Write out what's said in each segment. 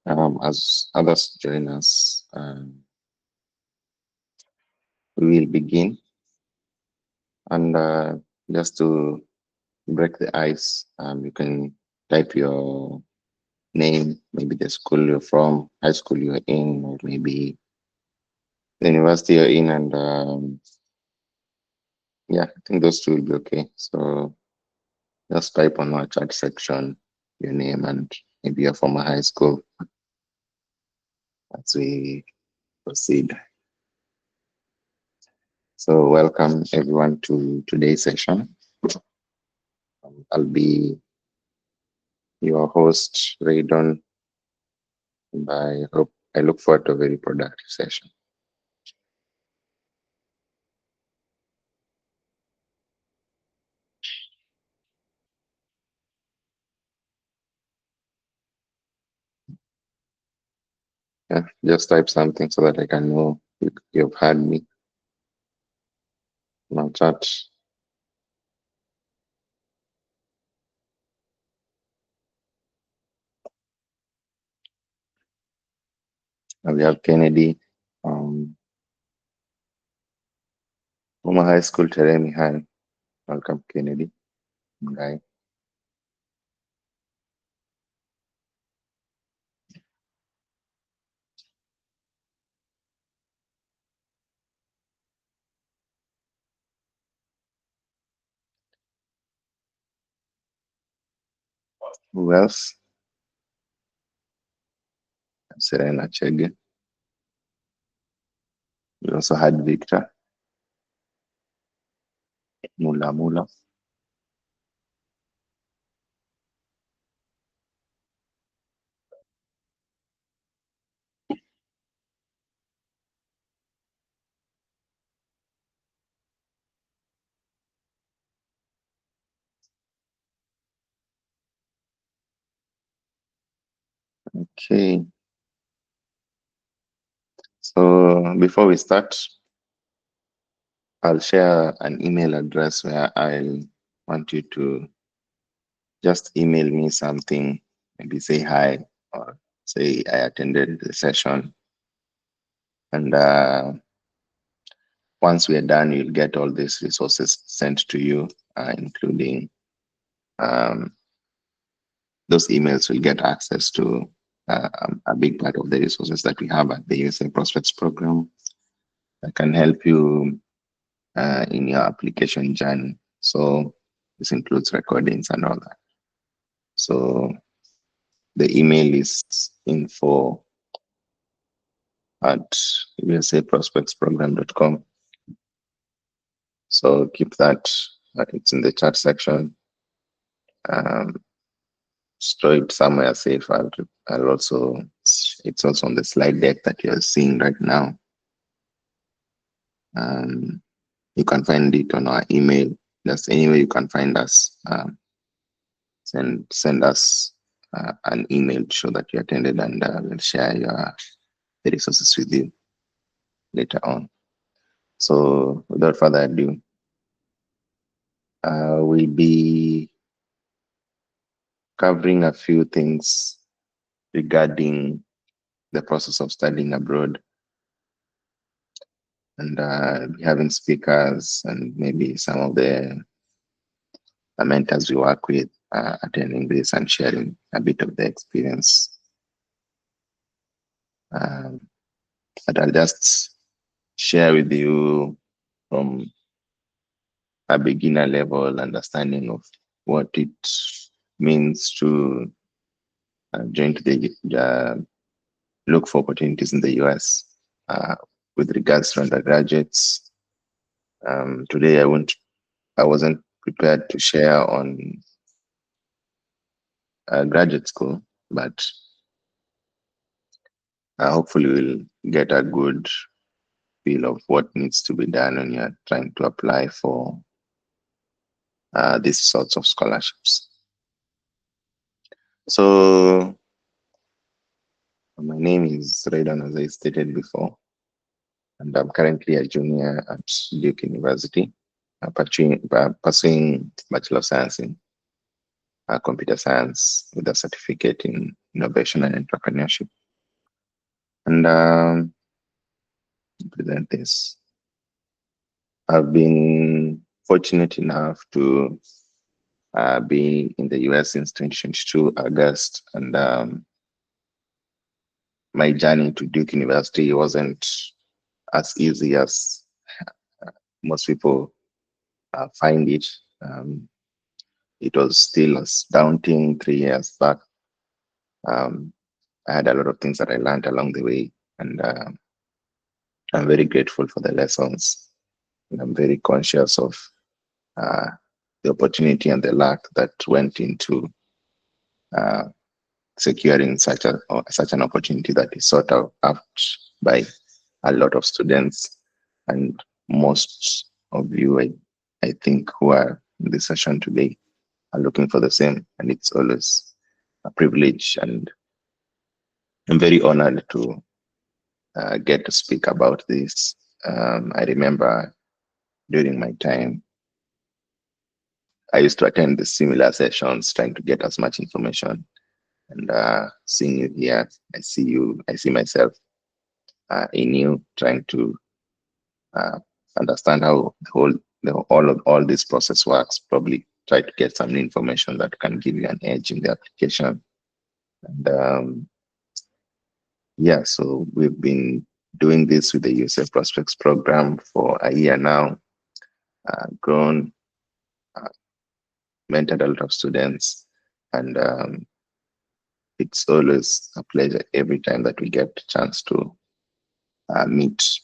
As others join us, we will begin. And just to break the ice, you can type your name, maybe the school you're from, high school you're in, or maybe the university you're in. And yeah, I think those two will be okay. So just type on our chat section your name and maybe you're from a high school as we proceed. So welcome everyone to today's session. I'll be your host, Raydon, and I look forward to a very productive session. Yeah, just type something so that I can know you've had me in our chat. And we have Kennedy, from high school, Teremi. Hi, welcome, Kennedy. Right. Who else? Serena Chege. We also had Victor Mula Mula. Okay. So before we start, I'll share an email address where I'll want you to just email me something, maybe say hi or say I attended the session. And once we are done, you'll get all these resources sent to you, including um, those emails will get access to a big part of the resources that we have at the USA Prospects Program that can help you in your application journey. So this includes recordings and all that. So the email is info at usaprospectsprogram.com. So keep that. It's in the chat section. Um, Store it somewhere safe. I'll also, it's also on the slide deck that you're seeing right now. You can find it on our email. Just anywhere you can find us. Send us an email to show that you attended, and we'll share the resources with you later on. So without further ado, we'll be covering a few things regarding the process of studying abroad, and having speakers and maybe some of the mentors we work with attending this and sharing a bit of the experience. But I'll just share with you from a beginner level understanding of what it means to join to the look for opportunities in the US with regards to undergraduates. Today I wasn't prepared to share on graduate school, but hopefully we'll get a good feel of what needs to be done when you're trying to apply for these sorts of scholarships. So my name is Raydon, as I stated before, and I'm currently a junior at Duke University, pursuing Bachelor of Science in computer science with a certificate in innovation and entrepreneurship. And present this. I've been fortunate enough to be in the US since 2022 August, and my journey to Duke University wasn't as easy as most people find it. Um, it was still as daunting 3 years back. Um, I had a lot of things that I learned along the way, and I'm very grateful for the lessons. And I'm very conscious of uh, the opportunity and the luck that went into uh, securing such an opportunity that is sought out by a lot of students, and most of you, I think, who are in this session today are looking for the same, and it's always a privilege, and I'm very honored to get to speak about this. I remember during my time, I used to attend the similar sessions, trying to get as much information. And seeing you here, I see myself in you, trying to uh, understand how all this process works. Probably try to get some information that can give you an edge in the application. And yeah, so we've been doing this with the USA Prospects program for a year now. Grown, uh, mentored a lot of students, and it's always a pleasure every time that we get a chance to meet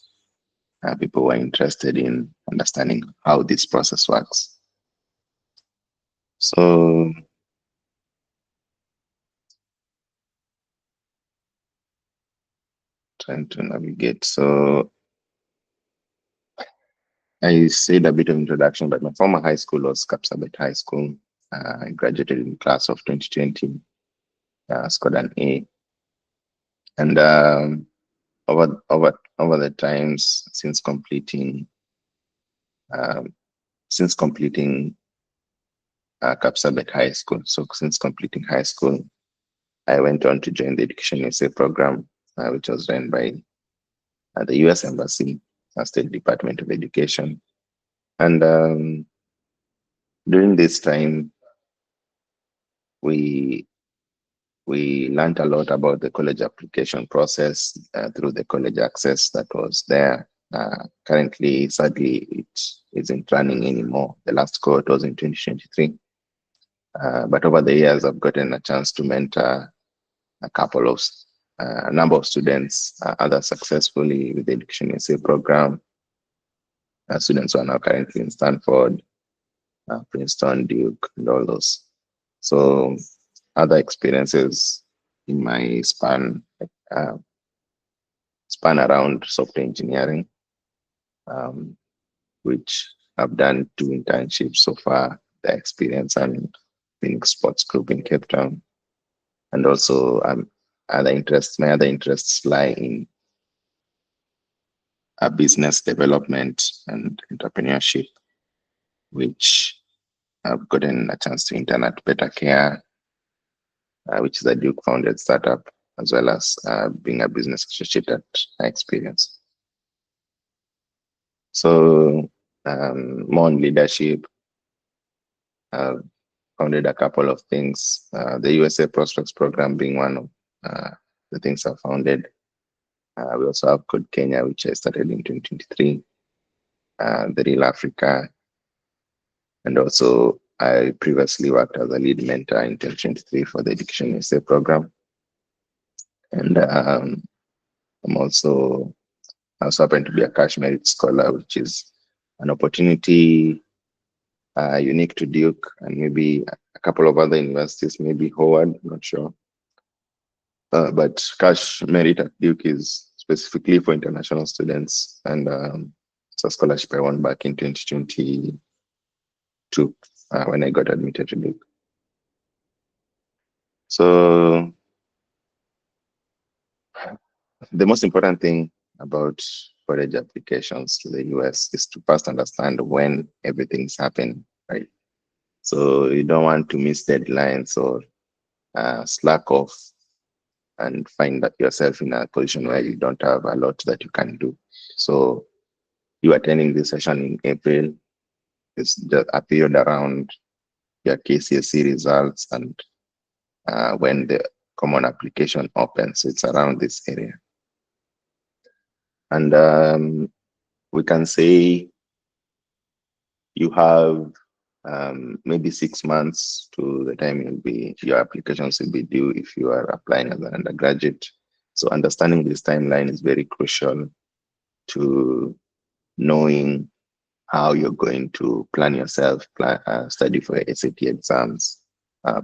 people who are interested in understanding how this process works. So, trying to navigate. So, I said a bit of introduction, but my former high school was Kapsabet High School. I graduated in class of 2020, scored an A. And over the times um, since completing Kapsabet High School, so since completing high school, I went on to join the Education USA program, which was run by the US Embassy, State Department of Education. And during this time, we we learned a lot about the college application process through the college access that was there. Currently, sadly, it isn't running anymore. The last cohort was in 2023. But over the years, I've gotten a chance to mentor a number of students, others successfully with the Education USA program. Students who are now currently in Stanford, Princeton, Duke, and all those. So other experiences in my uh, span around software engineering, um, which I've done 2 internships so far. The experience and Phoenix Sports Group in Cape Town, and also my other interests lie in business development and entrepreneurship, which I've gotten a chance to intern at Better Care, which is a Duke founded startup, as well as being a business associate at Experience. So, more on leadership, uh, founded a couple of things, the USA Prospects Program being one of the things I founded. We also have Code Kenya, which I started in 2023, the Real Africa, and also I previously worked as a lead mentor in 2023 for the Education USA program. And I'm also I also happen to be a cash merit scholar, which is an opportunity unique to Duke and maybe a couple of other universities, maybe Howard, not sure. But cash merit at Duke is specifically for international students, and it's a scholarship I won back in 2022 when I got admitted to Duke. So the most important thing about college applications to the US is to first understand when everything's happening, right? So you don't want to miss deadlines or slack off and find that yourself in a position where you don't have a lot that you can do. So you attending this session in April is a period around your KCSE results and when the common application opens. So it's around this area. And we can say you have maybe 6 months to the time your applications will be due if you are applying as an undergraduate. So understanding this timeline is very crucial to knowing how you're going to plan yourself, study for your SAT exams,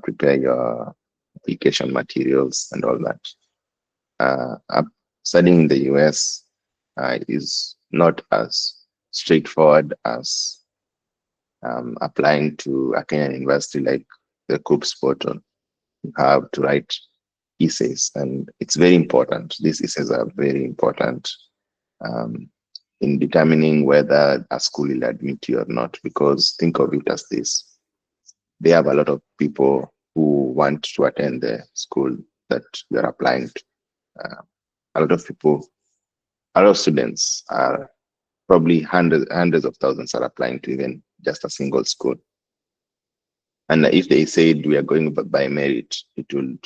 prepare your application materials, and all that. Studying in the US is not as straightforward as applying to a Kenyan university like the COOPS portal. You have to write essays, and it's very important. These essays are very important um, in determining whether a school will admit you or not. Because think of it as this: they have a lot of people who want to attend the school that you're applying to. Uh, a lot of people, a lot of students are probably hundreds of thousands are applying to even just a single school. And if they said we are going by merit, it would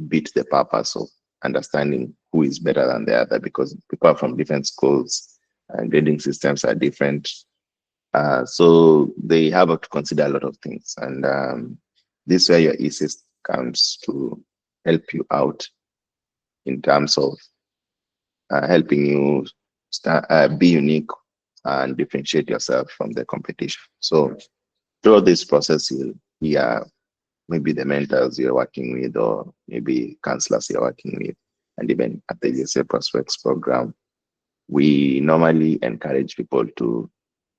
beat the purpose of understanding who is better than the other because people are from different schools and grading systems are different. So they have to consider a lot of things. And this is where your ESIS comes to help you out in terms of helping you be unique and differentiate yourself from the competition. So throughout this process, you'll hear maybe the mentors you're working with, or maybe counselors you're working with, and even at the USA Prospects program, we normally encourage people to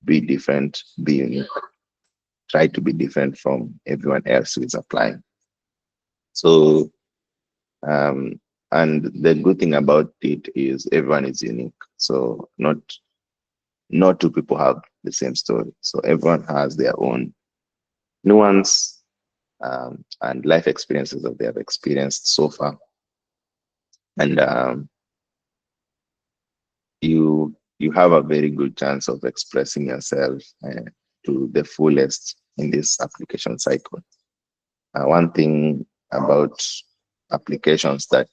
be different, be unique, try to be different from everyone else who is applying. So, um, and the good thing about it is everyone is unique. So not two people have the same story. So everyone has their own nuance and life experiences that they have experienced so far. And you have a very good chance of expressing yourself to the fullest in this application cycle. One thing about applications that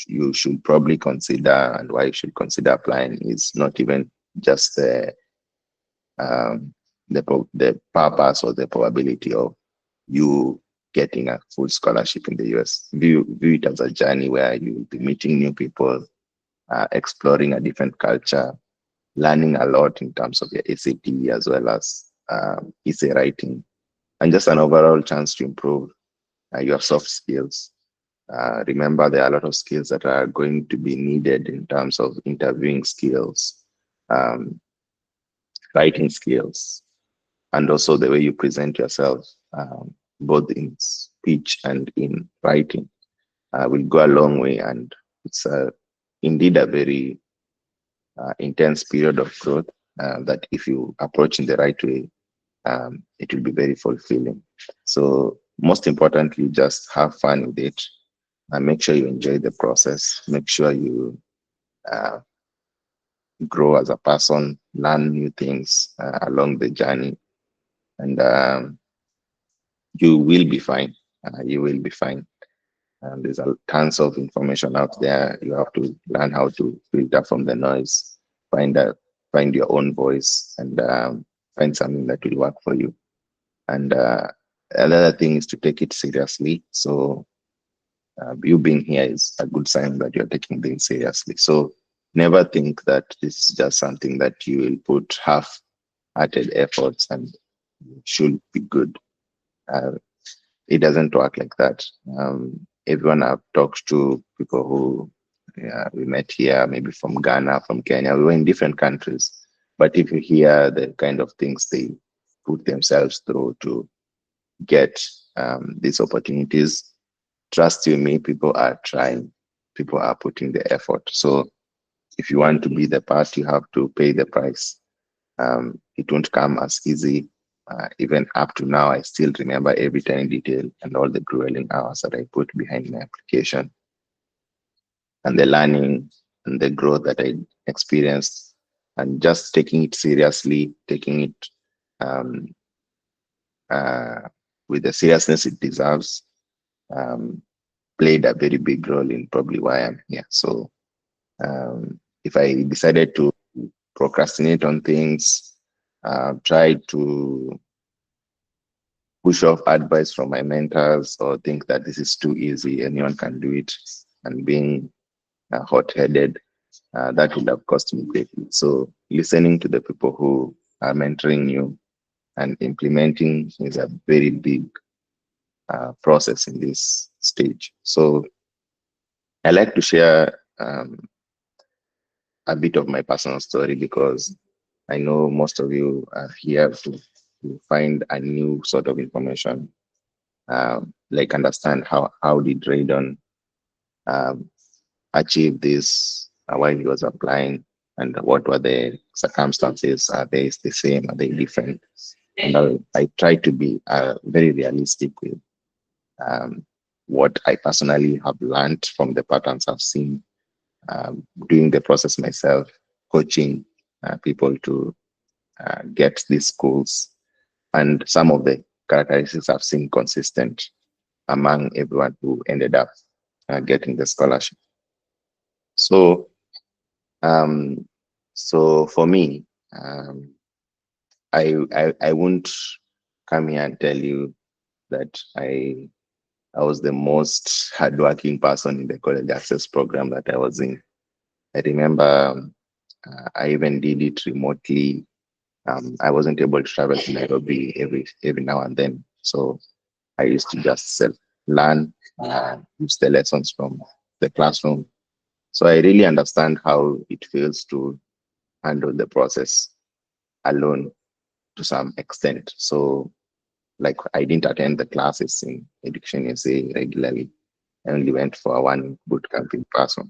you should probably consider, and why you should consider applying, is not even just um, the purpose or the probability of you getting a full scholarship in the US. View it as a journey where you'll be meeting new people, exploring a different culture, learning a lot in terms of your SAT as well as essay writing, and just an overall chance to improve your soft skills. Remember, there are a lot of skills that are going to be needed in terms of interviewing skills, um, writing skills, and also the way you present yourself, both in speech and in writing, will go a long way. And it's indeed a very intense period of growth that if you approach in the right way, it will be very fulfilling. So most importantly, just have fun with it and make sure you enjoy the process. Make sure you uh, grow as a person, learn new things along the journey, and you will be fine. You will be fine. There's tons of information out there. You have to learn how to filter from the noise, find a, find your own voice, and find something that will work for you. And another thing is to take it seriously. So you being here is a good sign that you're taking things seriously. So never think that this is just something that you will put half-hearted efforts and should be good. Uh, it doesn't work like that. Everyone I've talked to, people who we met here, maybe from Ghana, from Kenya, we were in different countries. But if you hear the kind of things they put themselves through to get these opportunities, trust you me, people are trying, people are putting the effort. So if you want to be the part, you have to pay the price. It won't come as easy. Even up to now, I still remember every tiny detail and all the grueling hours that I put behind my application, and the learning and the growth that I experienced, and just taking it seriously, taking it um, uh, with the seriousness it deserves, um, played a very big role in probably why I'm here. So if I decided to procrastinate on things, try to push off advice from my mentors, or think that this is too easy, anyone can do it, and being hot-headed, that would have cost me greatly. So listening to the people who are mentoring you and implementing is a very big process in this stage. So I like to share a bit of my personal story, because I know most of you are here to find a new sort of information, like understand how did Raydon um, achieve this while he was applying, and what were the circumstances? Are they the same? Are they different? And I try to be very realistic with um, what I personally have learned from the patterns I've seen, doing the process myself, coaching people to get these schools, and some of the characteristics I've seen consistent among everyone who ended up getting the scholarship. So, um, so for me, I won't come here and tell you that I was the most hardworking person in the college access program that I was in. I remember I even did it remotely. I wasn't able to travel to Nairobi every now and then, so I used to just self learn, use the lessons from the classroom. So I really understand how it feels to handle the process alone to some extent. So, like, I didn't attend the classes in Education USA regularly. I only went for one boot camp in person.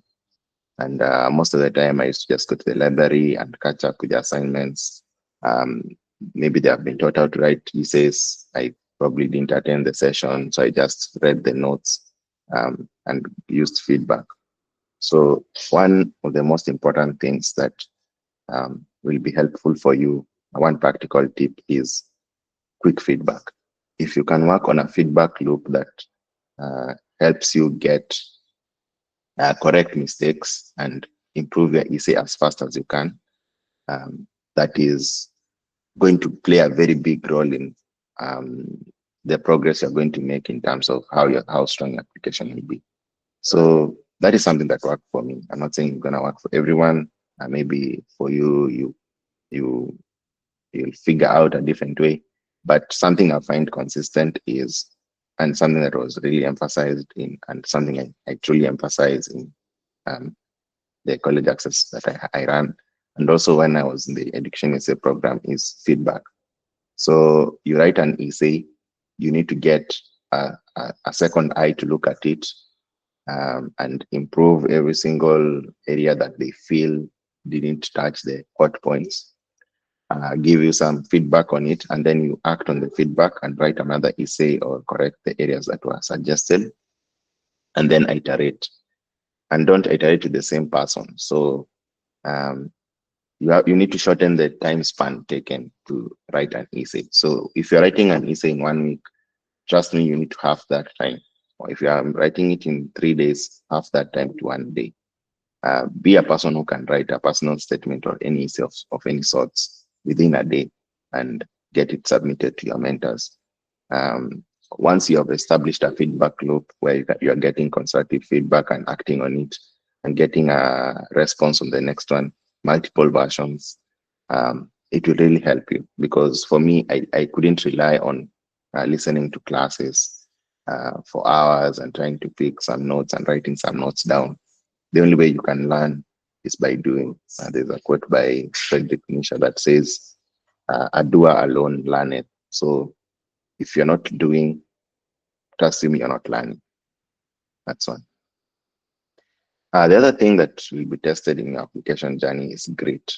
And most of the time, I used to just go to the library and catch up with the assignments. Um, Maybe they have been taught how to write essays. I probably didn't attend the session, so I just read the notes and used feedback. So one of the most important things that will be helpful for you, one practical tip is quick feedback. If you can work on a feedback loop that helps you get correct mistakes and improve your essay as fast as you can, um, that is going to play a very big role in um, the progress you're going to make in terms of how strong your application will be. So that is something that worked for me. I'm not saying it's gonna work for everyone. Maybe for you, you you'll figure out a different way. But something I find consistent is, and something that was really emphasized in, and something I truly emphasize in um, the college access that I ran, and also when I was in the education essay program, is feedback. So you write an essay, you need to get a second eye to look at it, and improve every single area that they feel didn't touch the hot points. Give you some feedback on it, and then you act on the feedback and write another essay or correct the areas that were suggested, and then iterate. And don't iterate to the same person. So um, you need to shorten the time span taken to write an essay. So if you're writing an essay in 1 week, trust me, you need to have that time. Or if you are writing it in 3 days, half that time to 1 day. Be a person who can write a personal statement or any essay of any sorts within a day and get it submitted to your mentors. Um, Once you have established a feedback loop where you are getting constructive feedback and acting on it and getting a response on the next one, multiple versions, it will really help you. Because for me, I couldn't rely on listening to classes for hours and trying to pick some notes and writing some notes down. The only way you can learn is by doing. There's a quote by Friedrich Nietzsche that says, "A doer alone learneth." So if you're not doing, trust me, you're not learning. That's one. The other thing that will be tested in your application journey is grit.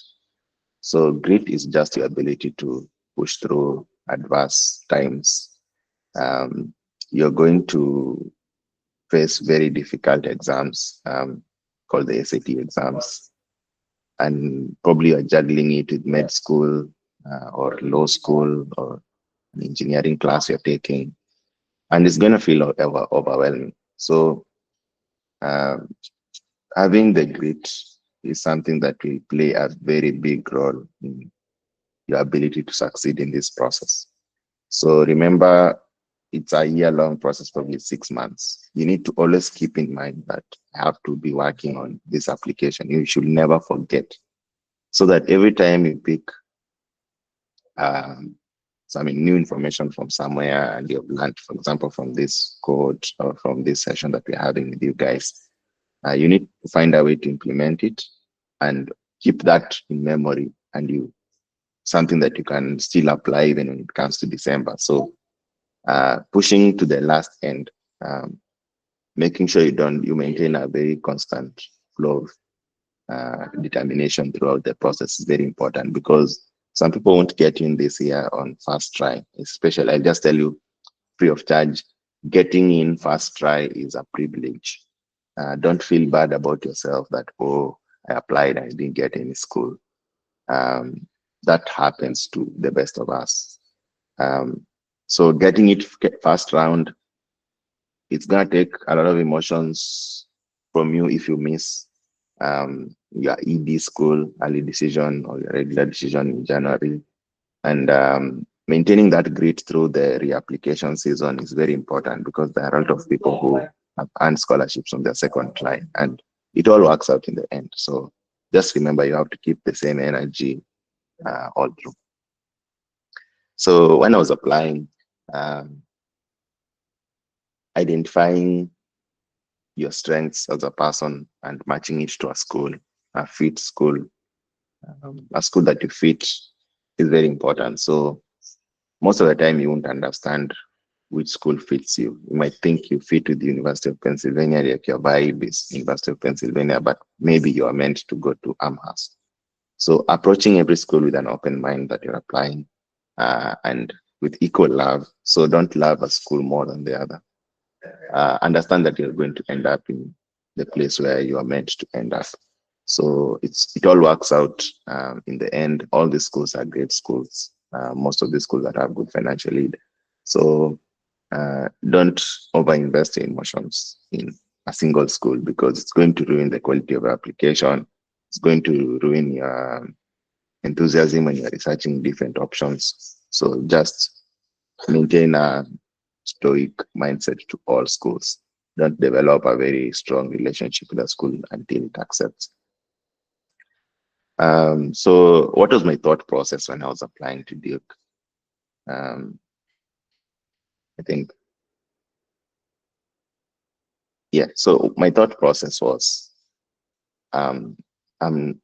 So grit is just your ability to push through adverse times. Um, you're going to face very difficult exams called the SAT exams, and probably you're juggling it with med school or law school or an engineering class you're taking, and it's going to feel overwhelming. So um, having the grit is something that will play a very big role in your ability to succeed in this process. So remember, it's a year-long process, probably 6 months. You need to always keep in mind that I have to be working on this application. You should never forget, so that every time you pick um, some new information from somewhere and you've learned, for example, from this code or from this session that we're having with you guys, you need to find a way to implement it and keep that in memory, and you something that you can still apply even when it comes to December. So pushing to the last end, um, making sure you maintain a very constant flow of determination throughout the process is very important, because some people won't get in this year on first try. Especially, I'll just tell you free of charge, getting in first try is a privilege. Don't feel bad about yourself that, oh, I applied and I didn't get any school. Um, that happens to the best of us. Um, so getting it first round, it's gonna take a lot of emotions from you if you miss your ED school early decision or your regular decision in January. And maintaining that grit through the reapplication season is very important, because there are a lot of people who have earned scholarships on their second try, and it all works out in the end. So just remember, you have to keep the same energy all through. So when I was applying, um, identifying your strengths as a person and matching it to a school, a fit school, a school that you fit is very important. So most of the time you won't understand which school fits you. You might think you fit with the University of Pennsylvania, like your vibe is University of Pennsylvania, but maybe you are meant to go to Amherst. So approaching every school with an open mind that you're applying and with equal love. So don't love a school more than the other. Understand that you're going to end up in the place where you are meant to end up. So it all works out in the end. All the schools are great schools. Most of the schools that have good financial aid. So don't overinvest your emotions in a single school, because it's going to ruin the quality of your application. It's going to ruin your enthusiasm when you're researching different options. So just maintain a stoic mindset to all schools. Don't develop a very strong relationship with the school until it accepts. So what was my thought process when I was applying to Duke? Um, I think, yeah. So my thought process was, um, I'm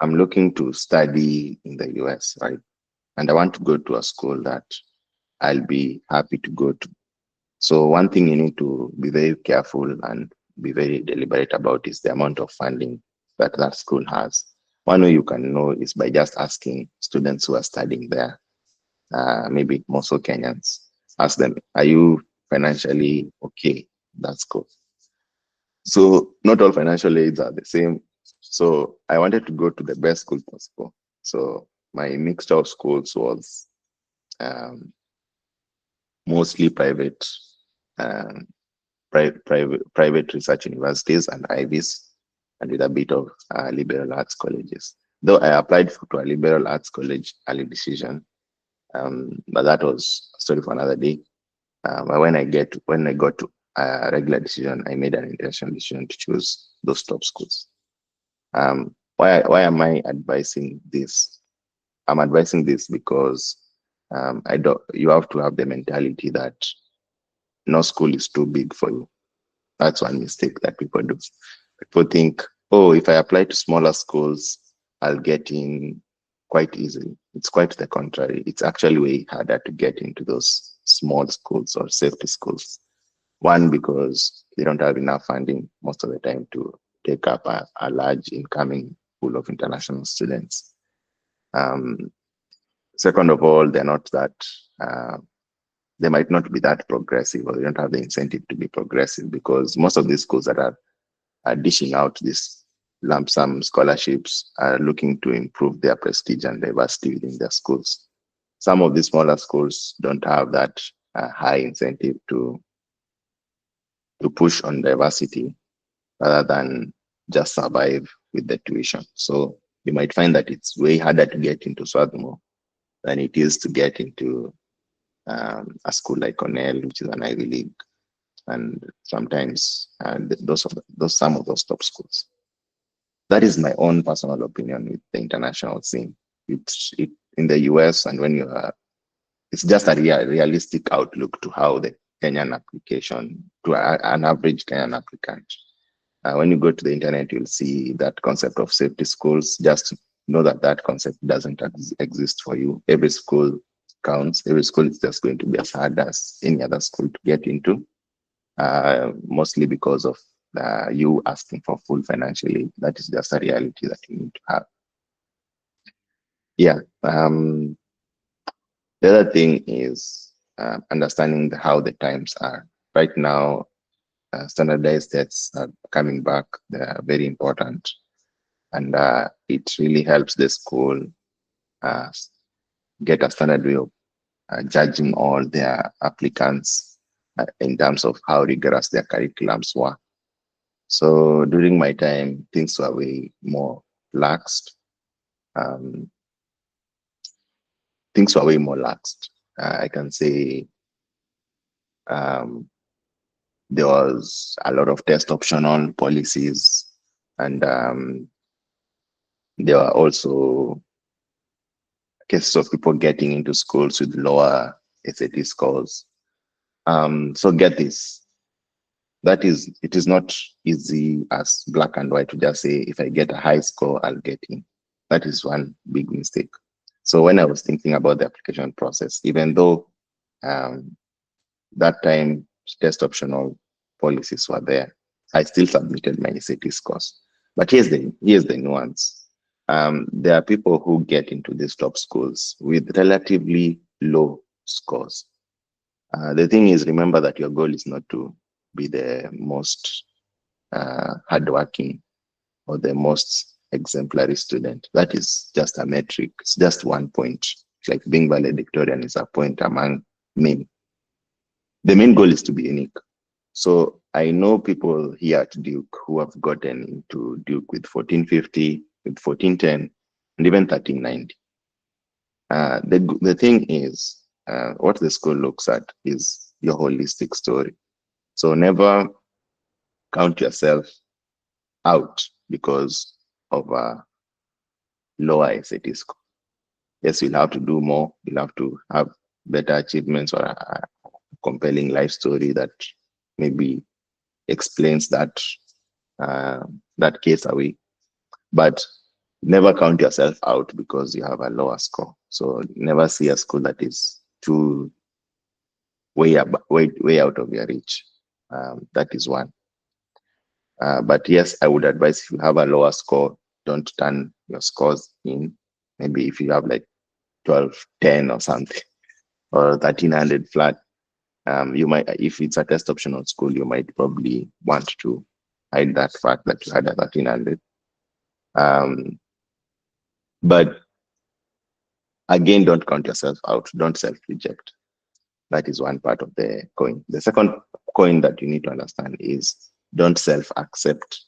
looking to study in the US, right? And I want to go to a school that I'll be happy to go to. So one thing you need to be very careful and be very deliberate about is the amount of funding that that school has. One way you can know is by just asking students who are studying there, maybe more so Kenyans. Ask them, are you financially okay? That's cool. So not all financial aids are the same. So I wanted to go to the best school possible. So my mixture of schools was um, mostly private, um, private research universities and Ivies, and with a bit of liberal arts colleges. Though I applied to a liberal arts college early decision, but that was a story for another day. But when I got to a regular decision, I made an intentional decision to choose those top schools. Why am I advising this? I'm advising this because I don't. You have to have the mentality that no school is too big for you. That's one mistake that people do. People think, oh, if I apply to smaller schools, I'll get in quite easily. It's quite the contrary. It's actually way harder to get into those small schools or safety schools. One, because they don't have enough funding most of the time to take up a large incoming pool of international students. Um, Second of all, they're not that, uh, they might not be that progressive, or they don't have the incentive to be progressive, because most of these schools that are dishing out these lump sum scholarships are looking to improve their prestige and diversity within their schools. Some of the smaller schools don't have that high incentive to push on diversity, rather than just survive with the tuition. So you might find that it's way harder to get into Swarthmore than it is to get into a school like Cornell, which is an Ivy League, and sometimes those some of those top schools. That is my own personal opinion with the international scene. It in the US, and when you are, it's just a realistic outlook to how the Kenyan application to an average Kenyan applicant. When you go to the internet, you'll see that concept of safety schools. Just know that that concept doesn't exist for you. Every school counts. Every school is just going to be as hard as any other school to get into, mostly because of you asking for full financial aid. That is just a reality that you need to have. Yeah. The other thing is understanding how the times are. Right now, standardized tests are coming back. They are very important, and it really helps the school uh, get a standard way of judging all their applicants in terms of how rigorous their curriculums were. So during my time, things were way more laxed. Um, things were way more laxed. I can say um, there was a lot of test optional policies, and there were also cases of people getting into schools with lower SAT scores. So get this, that is, it is not easy as black and white to just say, if I get a high score, I'll get in. That is one big mistake. So when I was thinking about the application process, even though um, that time test optional policies were there, I still submitted my SAT scores. But here's the nuance. There are people who get into these top schools with relatively low scores. The thing is, remember that your goal is not to be the most hardworking or the most exemplary student. That is just a metric. It's just one point. It's like being valedictorian is a point among many. The main goal is to be unique. So I know people here at Duke who have gotten into Duke with 1450, with 1410, and even 1390. The thing is, what the school looks at is your holistic story. So never count yourself out because of a lower SAT score. Yes, you'll have to do more. You'll have to have better achievements, or a compelling life story that maybe explains uh, that case away. But never count yourself out because you have a lower score. So never see a school that is too way out of your reach. That is one. But yes, I would advise, if you have a lower score, don't turn your scores in. Maybe if you have like 1210 or something, or 1300 flat, you might, if it's a test optional school, you might probably want to hide that fact that you had a 1300. Um, but again, don't count yourself out. Don't self-reject. That is one part of the coin. The second coin that you need to understand is, don't self-accept.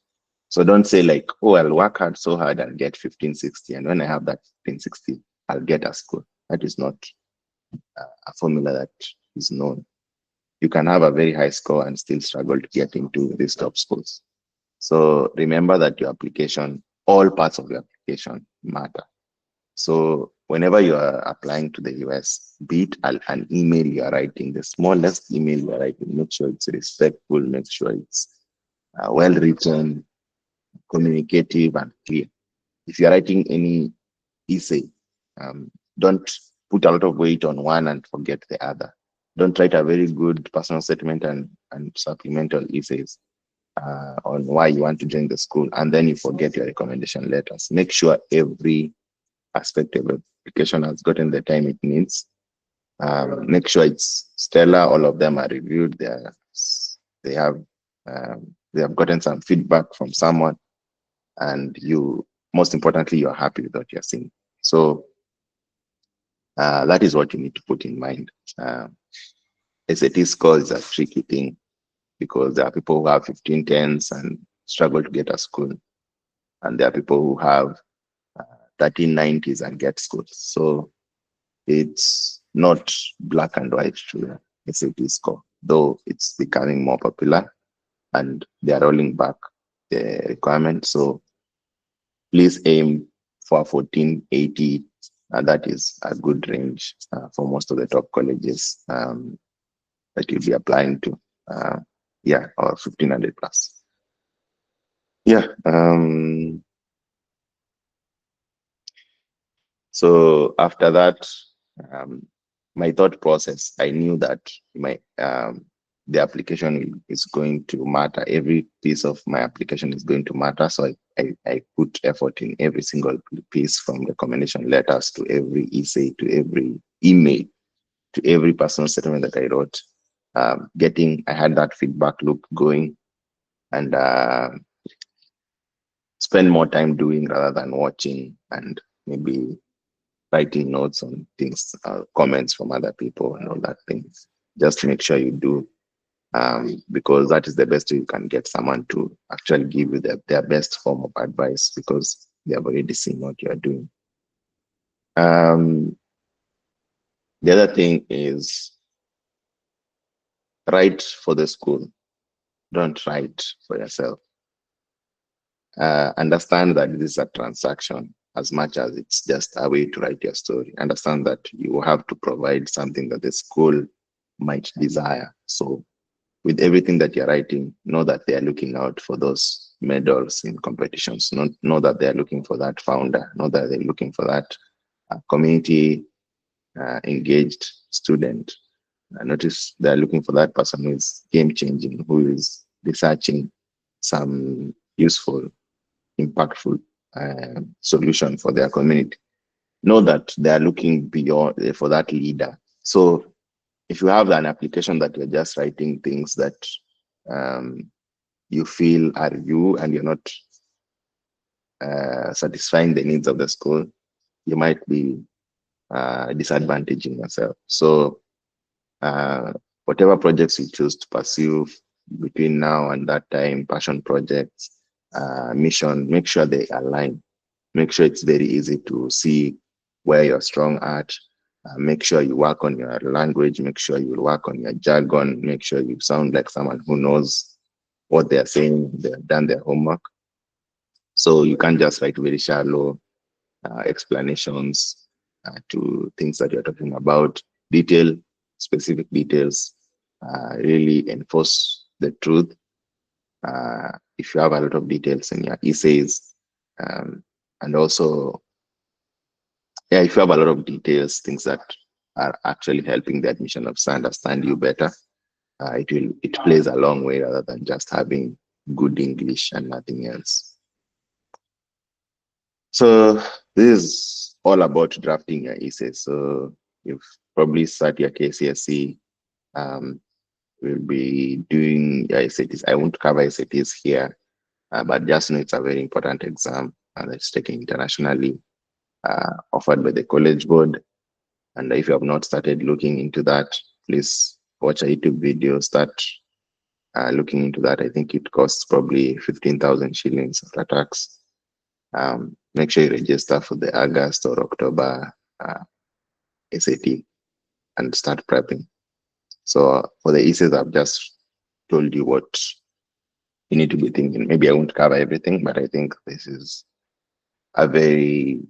So don't say like, oh, I'll work hard so hard and get 1560, and when I have that 1560, I'll get a school. That is not a formula that is known. You can have a very high score and still struggle to get into these top schools. So remember that your application, all parts of your application matter. So whenever you are applying to the US, be it an email you are writing, the smallest email you are writing, make sure it's respectful, make sure it's well written, communicative, and clear. If you're writing any essay, don't put a lot of weight on one and forget the other. Don't write a very good personal statement and supplemental essays on why you want to join the school, and then you forget your recommendation letters. Make sure every aspect of it application has gotten the time it needs. Make sure it's stellar. All of them are reviewed. They have they have gotten some feedback from someone, and you, most importantly, you're happy with what you're seeing. So that is what you need to put in mind. SAT score is a tricky thing because there are people who have 1510s and struggle to get a school, and there are people who have 1390s and get schools. So it's not black and white to SAT score, though it's becoming more popular and they are rolling back the requirement. So please aim for 1480. That is a good range for most of the top colleges that you'll be applying to. Yeah, or 1500 plus. Yeah. So after that, um, my thought process, I knew that my the application is going to matter. Every piece of my application is going to matter. So I put effort in every single piece, from recommendation letters to every essay, to every email, to every personal statement that I wrote. I had that feedback loop going, and spend more time doing rather than watching, and maybe writing notes on things, comments from other people and all that things. Just make sure you do, because that is the best way you can get someone to actually give you their best form of advice, because they have already seen what you are doing. Um, the other thing is, write for the school. Don't write for yourself. Understand that this is a transaction as much as it's just a way to write your story. Understand that you have to provide something that the school might desire. So with everything that you're writing, know that they are looking out for those medals in competitions. Know that they are looking for that founder. Know that they're looking for that community engaged student. Notice they're looking for that person who is game changing, who is researching some useful, impactful solution for their community. Know that they are looking beyond for that leader. So if you have an application that you're just writing things that um, you feel are you, and you're not satisfying the needs of the school, you might be disadvantaging yourself. So uh, whatever projects you choose to pursue between now and that time, passion projects, mission, make sure they align. Make sure it's very easy to see where you're strong at. Make sure you work on your language. Make sure you work on your jargon. Make sure you sound like someone who knows what they're saying. They've done their homework. So you can't just write very shallow explanations to things that you're talking about. Detail, specific details, really enforce the truth. If you have a lot of details in your essays, and also, yeah, if you have a lot of details, things that are actually helping the admission officer understand you better, it plays a long way rather than just having good English and nothing else. So this is all about drafting your essay. So you've probably start your KCSE. We'll be doing your SATs. I won't cover SATs here, but just know it's a very important exam that's taken internationally, offered by the College Board. And if you have not started looking into that, please watch a YouTube video, start looking into that. I think it costs probably 15,000 shillings after tax. Make sure you register for the August or October SAT and start prepping. So for the essays, I've just told you what you need to be thinking. Maybe I won't cover everything, but I think a very,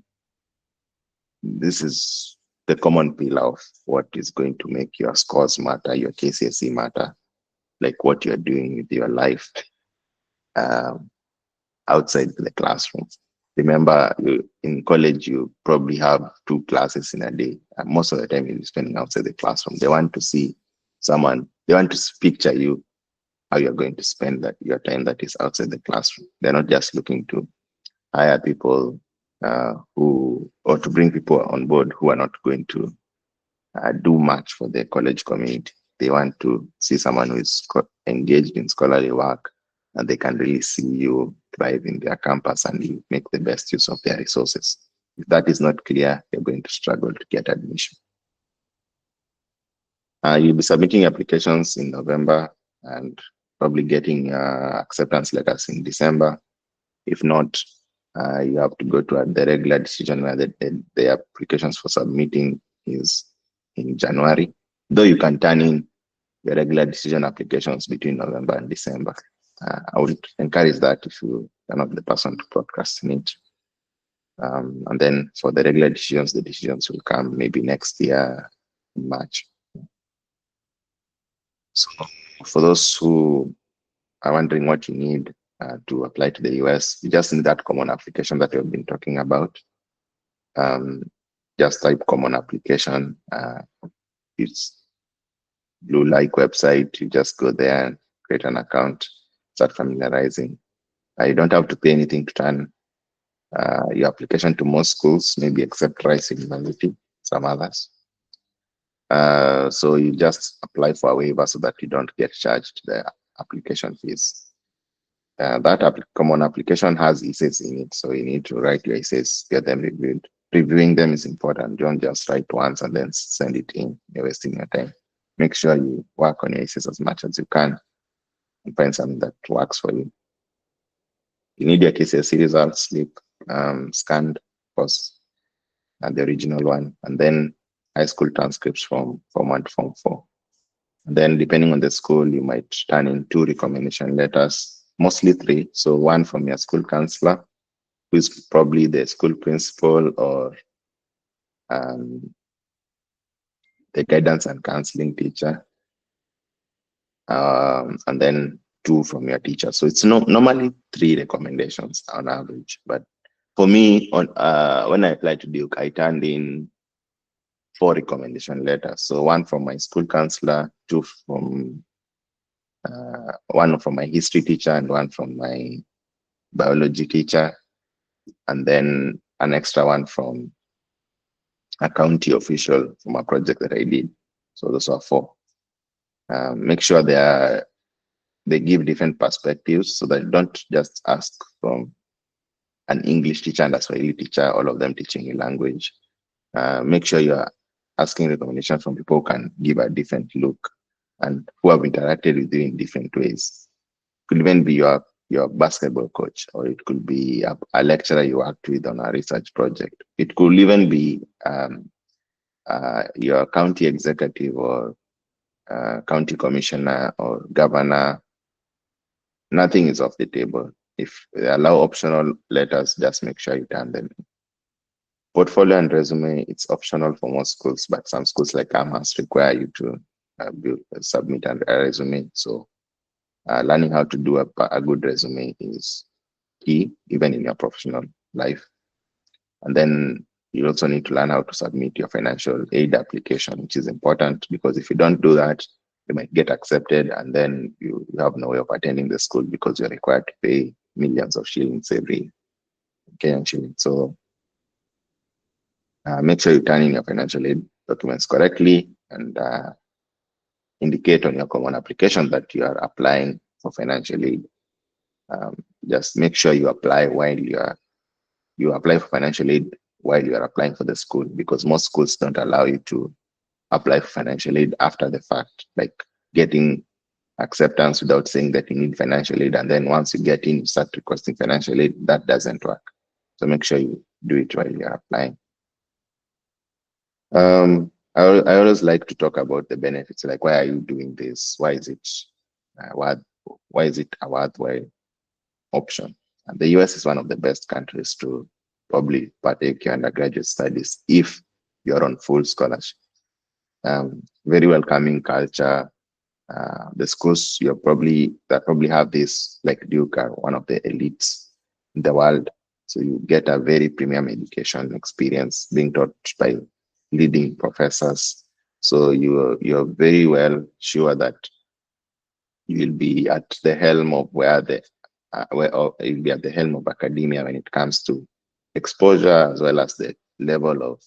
this is the common pillar of what is going to make your scores matter, your KCSE matter, like what you're doing with your life um, outside the classroom. Remember, in college, you probably have 2 classes in a day. And most of the time, you're spending outside the classroom. They want to see someone, they want to picture you, how you're going to spend that your time that is outside the classroom. They're not just looking to hire people who, or to bring people on board who are not going to do much for the college community. They want to see someone who is engaged in scholarly work, and they can really see you thrive in their campus and you make the best use of their resources. If that is not clear, you're going to struggle to get admission. You'll be submitting applications in November and probably getting acceptance letters in December. If not, you have to go to the regular decision where the applications for submitting is in January. Though you can turn in your regular decision applications between November and December. I would encourage that if you are not the person to procrastinate. And then for the regular decisions, the decisions will come maybe next year in March. So for those who are wondering what you need to apply to the US, you just need that common application that we've been talking about. Just type common application. It's Blue Like website. You just go there and create an account, start familiarizing. You don't have to pay anything to turn your application to most schools, maybe except Rice University, some others. So you just apply for a waiver so that you don't get charged the application fees. That common application has essays in it, so you need to write your essays, get them reviewed. Reviewing them is important. Don't just write once and then send it in. You're wasting your time. Make sure you work on your essays as much as you can and find something that works for you. You need your KCSE results, slip, scanned, of course, and the original one, and then high school transcripts from Form 1 to Form 4. And then, depending on the school, you might turn in 2 recommendation letters, mostly 3. So, one from your school counselor, who is probably the school principal or the guidance and counseling teacher, and then 2 from your teacher. So, it's normally 3 recommendations on average. But for me, when I applied to Duke, I turned in 4 recommendation letters. So 1 from my school counselor, 2 from 1 from my history teacher, and 1 from my biology teacher, and then an extra 1 from a county official from a project that I did. So those are 4. Make sure they give different perspectives so that you don't just ask from an English teacher and a Swahili teacher, all of them teaching a language. Make sure you're asking recommendations from people who can give a different look and who have interacted with you in different ways. It could even be your basketball coach, or it could be a lecturer you worked with on a research project. It could even be your county executive or county commissioner or governor. Nothing is off the table. If they allow optional letters, just make sure you turn them in. Portfolio and resume, it's optional for most schools, but some schools like Amherst require you to submit a resume. So learning how to do a good resume is key, even in your professional life. And then you also need to learn how to submit your financial aid application, which is important because if you don't do that, you might get accepted and then you have no way of attending the school because you're required to pay millions of shillings every Kenyan shilling. So make sure you turn in your financial aid documents correctly and indicate on your common application that you are applying for financial aid. Just make sure you apply while you apply for financial aid while you are applying for the school, because most schools don't allow you to apply for financial aid after the fact, like getting acceptance without saying that you need financial aid, and then once you get in, you start requesting financial aid. That doesn't work. So make sure you do it while you're applying. I always like to talk about the benefits, like why are you doing this? Why is it why is it a worthwhile option? And the US is one of the best countries to probably partake your undergraduate studies if you're on full scholarship. Very welcoming culture. The schools that probably have this, like Duke, are one of the elites in the world. So you get a very premium education experience being taught by leading professors. So you're very well sure that you will be at the helm of you'll be at the helm of academia when it comes to exposure as well as the level of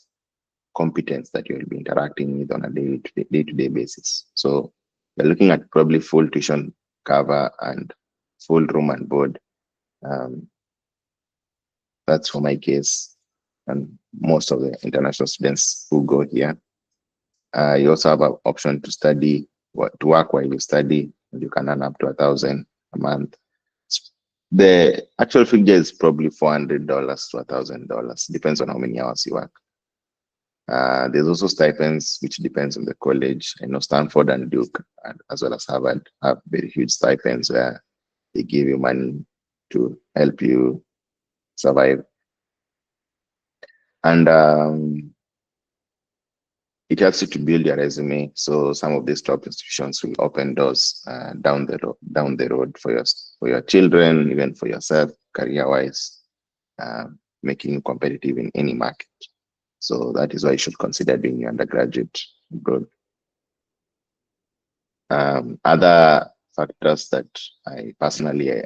competence that you'll be interacting with on a day-to-day basis. So you're looking at probably full tuition cover and full room and board. Um, that's for my case and most of the international students who go here. You also have an option to study, to work while you study, and you can earn up to 1,000 a month. The actual figure is probably $400 to $1,000, depends on how many hours you work. There's also stipends, which depends on the college. I know Stanford and Duke, and as well as Harvard, have very huge stipends where they give you money to help you survive. And it helps you to build your resume. So some of these top institutions will open doors down the road for your children, even for yourself, career-wise, making you competitive in any market. So that is why you should consider doing your undergraduate abroad. Other factors that I personally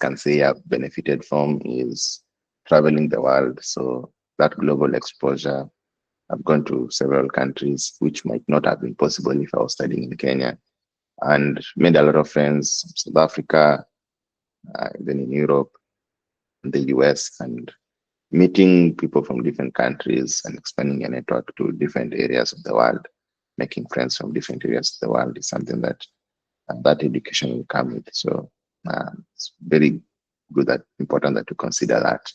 can say I've benefited from is traveling the world. So that global exposure, I've gone to several countries, which might not have been possible if I was studying in Kenya, and made a lot of friends in South Africa, then in Europe, in the US, and meeting people from different countries and expanding your network to different areas of the world, making friends from different areas of the world is something that that education will come with. So it's very good, that important that you consider that.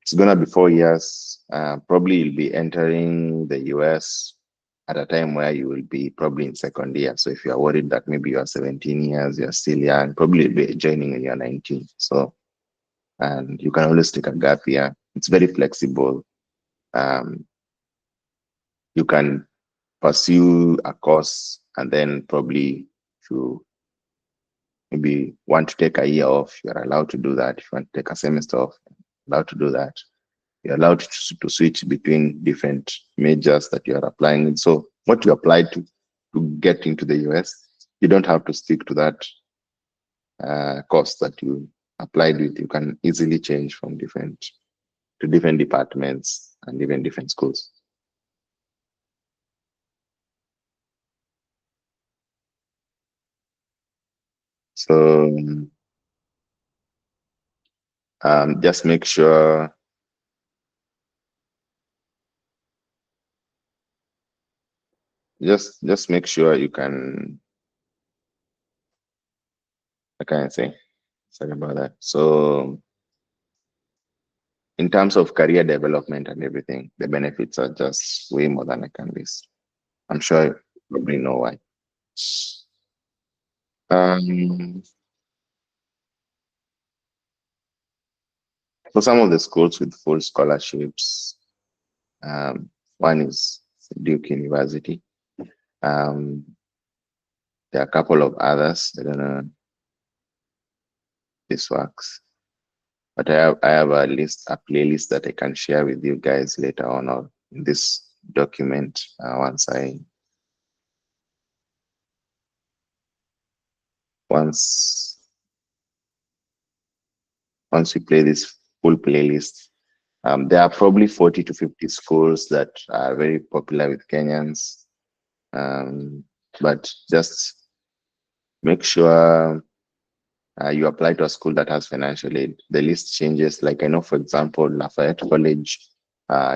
It's gonna be 4 years. Probably you'll be entering the US at a time where you will be probably in second year. So if you are worried that maybe you are 17 years, you're still young, probably be joining when you're 19. So, and you can always take a gap year. It's very flexible. Um, you can pursue a course and then probably if you maybe want to take a year off, you're allowed to do that. If you want to take a semester off, you're allowed to do that. You're allowed to switch between different majors that you are applying in. So what you applied to get into the US, you don't have to stick to that course that you applied with. You can easily change from different to different departments and even different schools. So just make sure just make sure you can, I can't say, sorry about that. So in terms of career development and everything, the benefits are just way more than I can list. I'm sure you probably know why. Um, for some of the schools with full scholarships, one is Duke University. There are a couple of others. I don't know if this works, but I have a playlist that I can share with you guys later on or in this document once once we play this full playlist. There are probably 40 to 50 schools that are very popular with Kenyans, but just make sure you apply to a school that has financial aid. The list changes. Like I know, for example, Lafayette College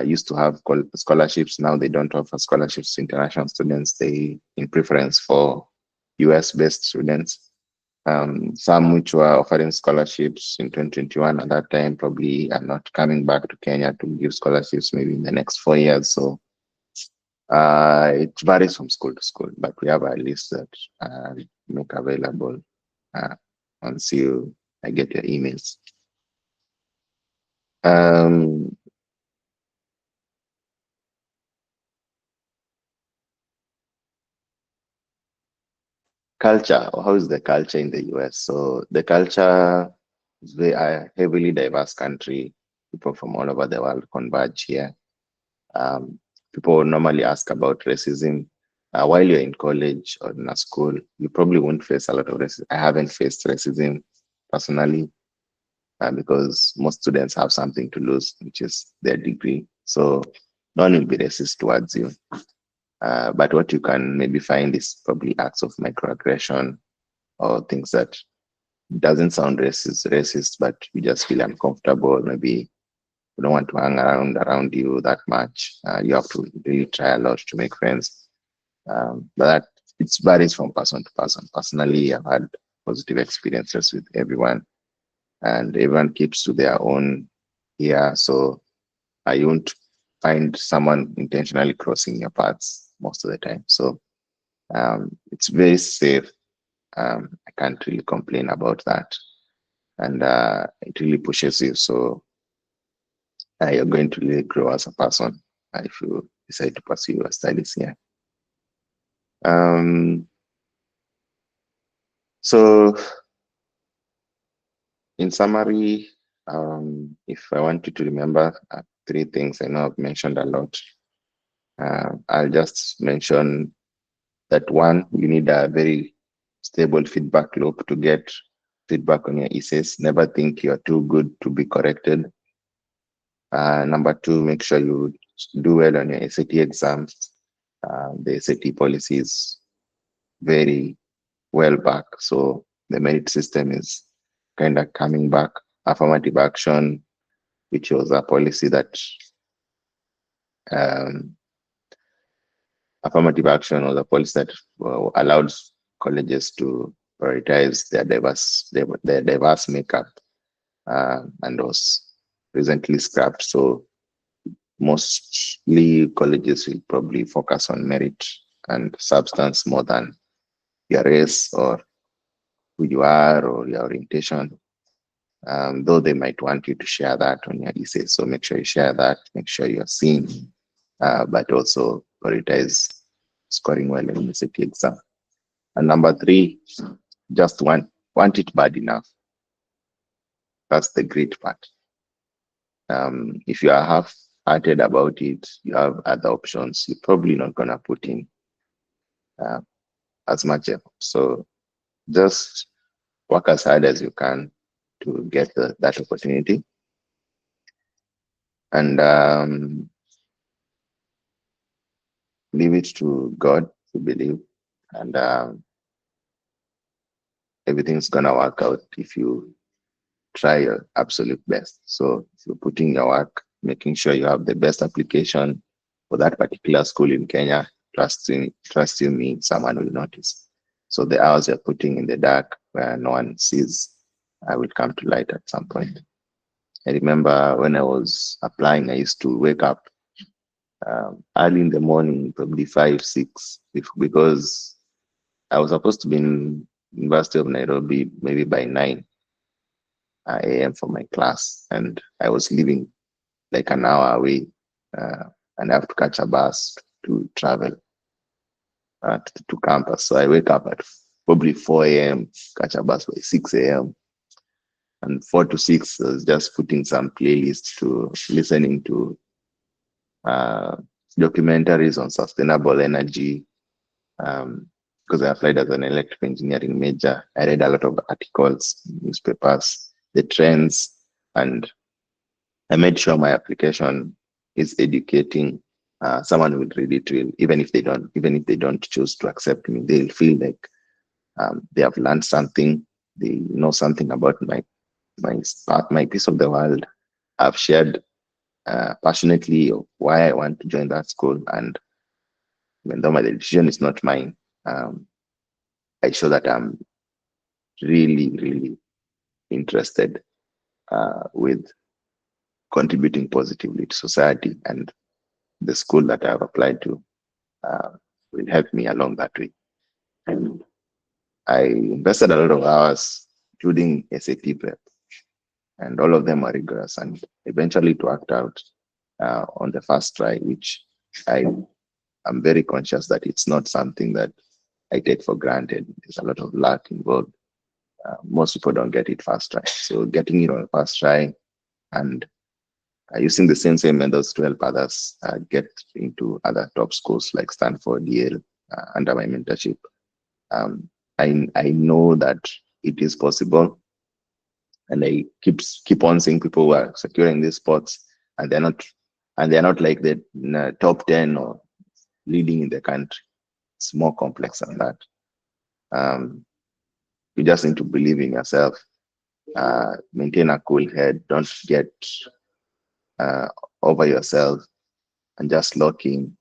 used to have scholarships. Now they don't offer scholarships to international students. They in preference for US-based students. Some which were offering scholarships in 2021 at that time probably are not coming back to Kenya to give scholarships maybe in the next 4 years. So it varies from school to school, but we have a list that make available uh, once I get your emails. Um, Culture, how is the culture in the US? So the culture is very heavily diverse country. People from all over the world converge here. People normally ask about racism. While you're in college or in a school, you probably won't face a lot of racism. I haven't faced racism personally. because most students have something to lose, which is their degree. So no one will be racist towards you. But what you can maybe find is probably acts of microaggression or things that doesn't sound racist, but you just feel uncomfortable. Maybe you don't want to hang around you that much. You have to really try a lot to make friends. But that it varies from person to person. Personally, I've had positive experiences with everyone, and everyone keeps to their own here. So I won't find someone intentionally crossing your paths most of the time. So it's very safe. I can't really complain about that, and it really pushes you. So you're going to really grow as a person if you decide to pursue your studies here. Um, so, in summary, if I want you to remember three things, I know I've mentioned a lot. I'll just mention that one, you need a very stable feedback loop to get feedback on your essays. Never think you're too good to be corrected. Number two, make sure you do well on your SAT exams. The SAT policy is very well back, so the merit system is kind of coming back. Affirmative action, which was a policy that um, affirmative action was a policy that allowed colleges to prioritize their diverse makeup, and was recently scrapped. So mostly colleges will probably focus on merit and substance more than your race or who you are or your orientation. Though they might want you to share that on your essay. So make sure you share that, make sure you're seen, but also prioritize scoring well in the city exam. And number three, just want it bad enough. That's the great part. If you are half-hearted about it, you have other options. You're probably not gonna put in uh, as much effort. So just work as hard as you can to get that opportunity. And leave it to God to believe, and everything's gonna work out if you try your absolute best. So if you're putting your work, making sure you have the best application for that particular school in Kenya, trust you me, someone will notice. So the hours you're putting in the dark where no one sees, I will come to light at some point. I remember when I was applying, I used to wake up early in the morning, probably 5, 6, because I was supposed to be in University of Nairobi maybe by 9 a.m. for my class, and I was leaving like an hour away, uh, and I have to catch a bus to travel to campus. So I wake up at probably 4 a.m., catch a bus by 6 a.m., and 4 to 6 I was just putting some playlists to listening to uh, documentaries on sustainable energy. Because I applied as an electrical engineering major, I read a lot of articles, newspapers, the trends, and I made sure my application is educating. Someone will read it will, even if they don't choose to accept me, they'll feel like they have learned something, they know something about my piece of the world. I've shared passionately of why I want to join that school, and even though my decision is not mine, um, I show that I'm really, really interested with contributing positively to society, and the school that I've applied to uh, will help me along that way. And I invested a lot of hours, including SAT prep, and all of them are rigorous. And eventually, it worked out on the first try, which I am very conscious that it's not something that I take for granted. There's a lot of luck involved. Most people don't get it first try. So getting it on first try and using the same methods to help others get into other top schools like Stanford, Yale, under my mentorship. Um, I know that it is possible, and I keep on seeing people who are securing these spots, and they're not like the top 10 or leading in the country. It's more complex than that. Um, you just need to believe in yourself, maintain a cool head, don't get uh, over yourself, and just lock in.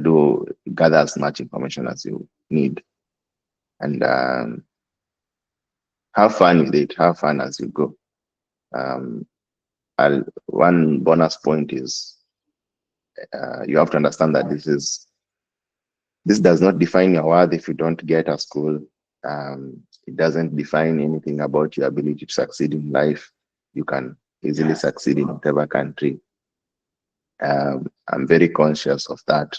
Do gather as much information as you need, and have fun with it. Have fun as you go. Um, one bonus point is you have to understand that this does not define your worth if you don't get a school. It doesn't define anything about your ability to succeed in life. You can easily succeed in whatever country. I'm very conscious of that.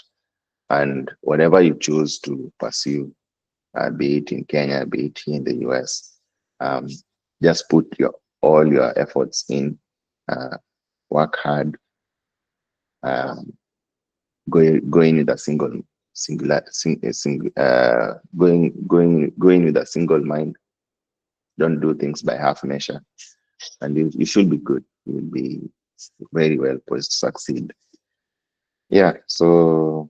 And whatever you choose to pursue, be it in Kenya, be it here in the US, um, just put all your efforts in, work hard, um, going with a going with a single mind. Don't do things by half measure, and you should be good. You will be very well poised to succeed. Yeah, so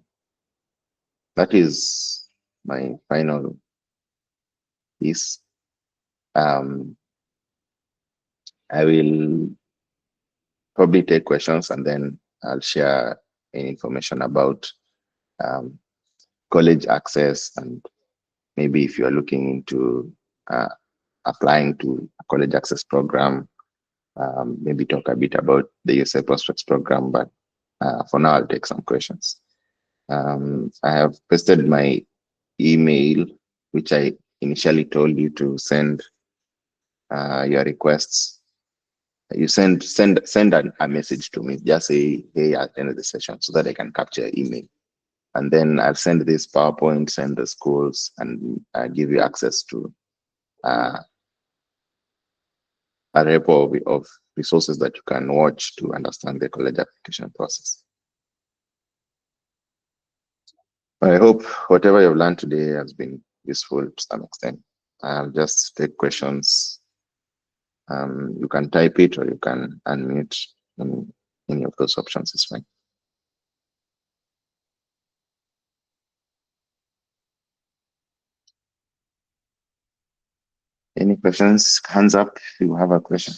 that is my final piece. Um, I will probably take questions and then I'll share any information about um, college access, and maybe if you're looking into uh, applying to a college access program, maybe talk a bit about the USA Prospects program. But for now, I'll take some questions. I have pasted my email, which I initially told you to send your requests. You send a message to me. Just say hey at the end of the session so that I can capture your email. And then I'll send this PowerPoint, send the schools, and give you access to uh, a repo of resources that you can watch to understand the college application process. I hope whatever you've learned today has been useful to some extent. I'll just take questions. You can type it or you can unmute. Any of those options is fine. Any questions? Hands up if you have a question.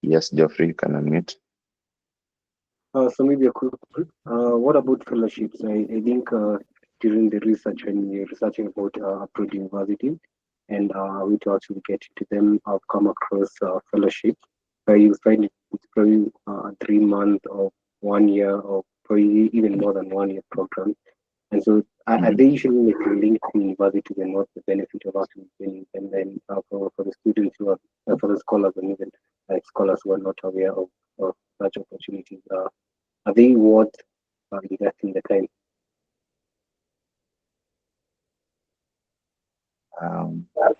Yes, Geoffrey, you can unmute. So maybe a quick one. What about fellowships? I think during the research when we're researching about approach university and we to actually get into them, I've come across fellowship where you find it's probably 3 month or 1 year or probably even more than 1 year program. And so are they usually like linked to universities and what's the benefit of actually doing? And then for the students who are for the scholars and even like scholars who are not aware of such opportunities, are they worth investing the time? Um, I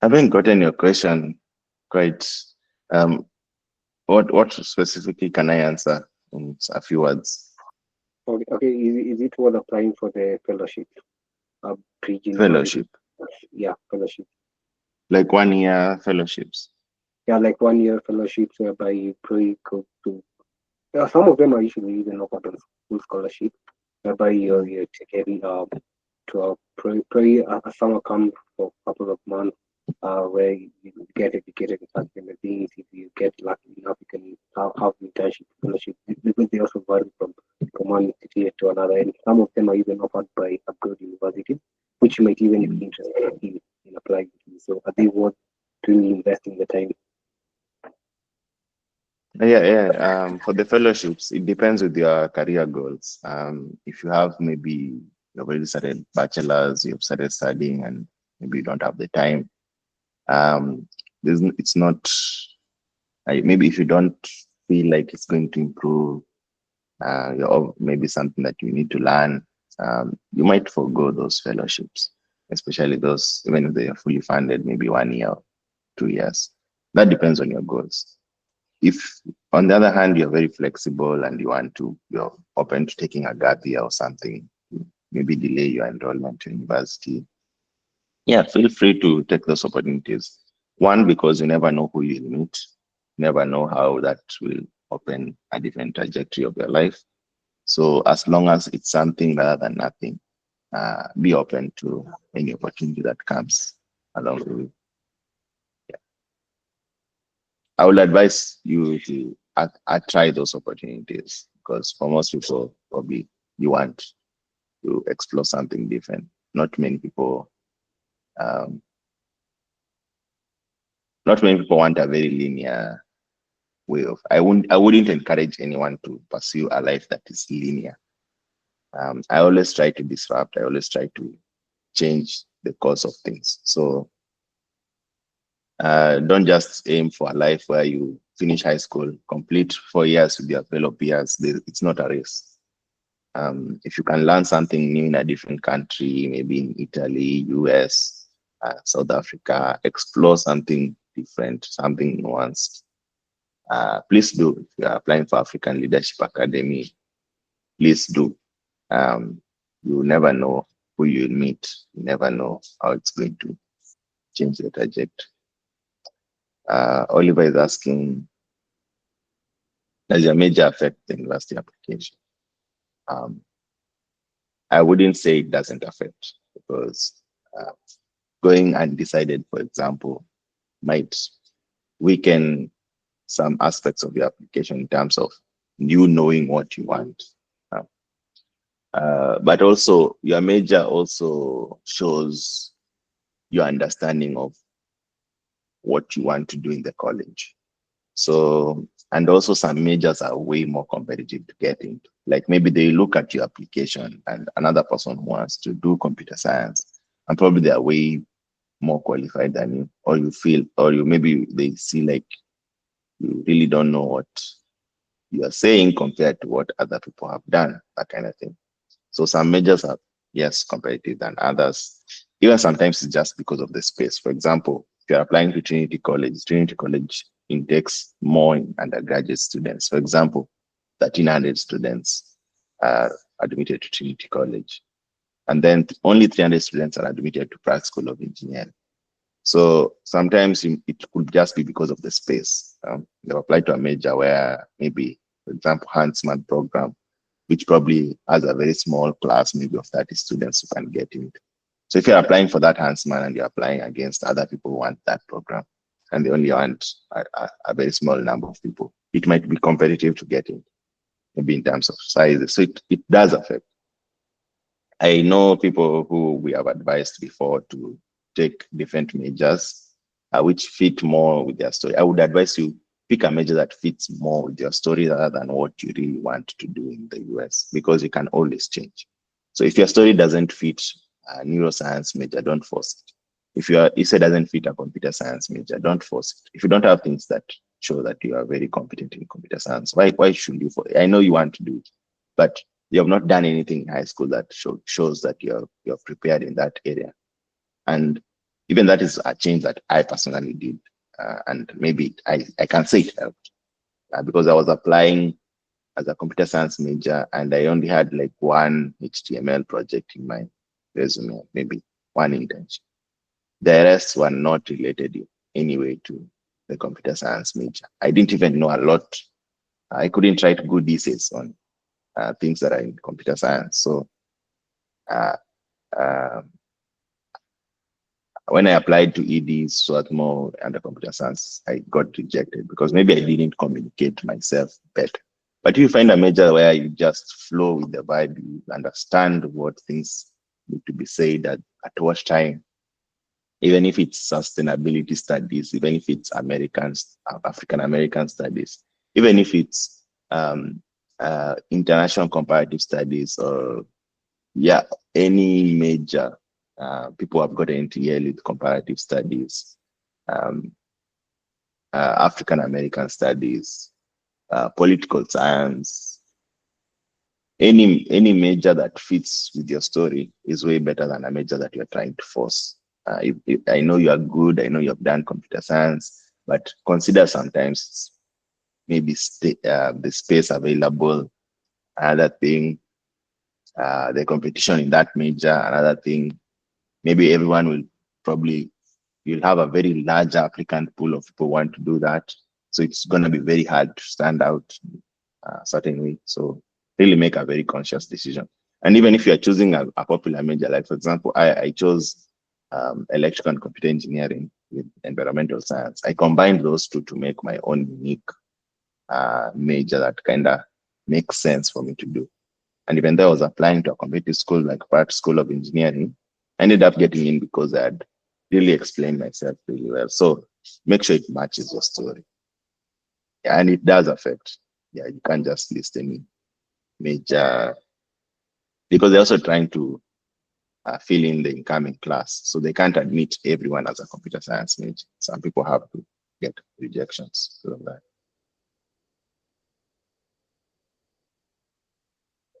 haven't gotten your question quite. Um, what specifically can I answer in a few words? Okay. Is it worth applying for the fellowship, pre-university? Fellowship, Yeah, fellowship. like 1 year fellowships. Yeah, like 1 year fellowships whereby you probably go to. Some of them are usually even offered on full scholarship, whereby you take every to a probably a summer camp for a couple of months, where you get educated in such kind of things. If you get lucky enough, you can have internship fellowship because they also vary from one institute to another, and some of them are even offered by abroad universities, which you might even be interested in applying to. So are they worth really investing the time? Yeah. For the fellowships, it depends with your career goals. If you have maybe you've already started bachelor's, you've started studying, and maybe you don't have the time. It's not. Maybe if you don't feel like it's going to improve, or maybe something that you need to learn, you might forego those fellowships, especially those even if they are fully funded, maybe 1 year, 2 years. That depends on your goals. If on the other hand you're very flexible and you're open to taking a gap year or something, maybe delay your enrollment to university, yeah, feel free to take those opportunities. One, because you never know who you'll meet, never know how that will open a different trajectory of your life. So as long as it's something rather than nothing, be open to any opportunity that comes along the way. I would advise you to try those opportunities because for most people, probably you want to explore something different. Not many people, um, not many people want a very linear way of. I wouldn't encourage anyone to pursue a life that is linear. I always try to disrupt. I always try to change the course of things. So don't just aim for a life where you finish high school, complete 4 years with your fellow peers. It's not a race. If you can learn something new in a different country, maybe in Italy, US, South Africa, explore something different, something nuanced. Please do. If you are applying for African Leadership Academy, please do. Um, you never know who you'll meet. You never know how it's going to change the trajectory. Oliver is asking, does your major affect the university application? Um, I wouldn't say it doesn't affect because uh, going undecided, for example, might weaken some aspects of your application in terms of you knowing what you want. Uh, but also, your major also shows your understanding of what you want to do in the college. So, and also some majors are way more competitive to get into. Like maybe they look at your application and another person who wants to do computer science, and probably they are way more qualified than you, or you feel, or you maybe they see like you really don't know what you are saying compared to what other people have done, that kind of thing. So some majors are, yes, competitive than others. Even sometimes it's just because of the space. For example, if you're applying to Trinity College intakes more in undergraduate students. For example, 1,300 students are admitted to Trinity College. And then only 300 students are admitted to Pratt School of Engineering. So sometimes it could just be because of the space. They've applied to a major where maybe, for example, Huntsman program, which probably has a very small class, maybe of 30 students who can get in. So if you're applying for that Huntsman and you're applying against other people who want that program, and they only want a very small number of people, it might be competitive to get in, maybe in terms of size. So it does affect. I know people who we have advised before to take different majors, which fit more with their story. I would advise you pick a major that fits more with your story rather than what you really want to do in the US, because you can always change. So if your story doesn't fit a neuroscience major, don't force it. If your essay doesn't fit a computer science major, don't force it. If you don't have things that show that you are very competent in computer science, why should you? I know you want to do it, but you have not done anything in high school that shows that you're prepared in that area. And even that is a change that I personally did. And maybe I can say it helped because I was applying as a computer science major and I only had like one HTML project in my resume, maybe one internship. The rest were not related in any way to the computer science major. I didn't even know a lot. I couldn't write good essays on things that are in computer science. So uh, uh, when I applied to ED, Swarthmore, and the computer science, I got rejected because maybe I didn't communicate myself better. But if you find a major where you just flow with the vibe, you understand what things need to be said at what time, even if it's sustainability studies, even if it's African American studies, even if it's international comparative studies or yeah, any major. People have gotten into Yale with comparative studies, um, African American studies, political science. Any major that fits with your story is way better than a major that you're trying to force. I know you are good. I know you have done computer science, but consider sometimes maybe the space available. Another thing, the competition in that major. Another thing, maybe everyone will probably, you'll have a very large applicant pool of people want to do that. So it's going to be very hard to stand out certainly. So really make a very conscious decision. And even if you're choosing a popular major, like for example, I chose electrical and computer engineering with environmental science. I combined those two to make my own unique major that kind of makes sense for me to do. And even though I was applying to a competitive school like Pratt School of Engineering, I ended up getting in because I had really explained myself really well. So make sure it matches your story. Yeah, and it does affect. Yeah, you can't just list any major because they're also trying to fill in the incoming class. So they can't admit everyone as a computer science major. Some people have to get rejections from that.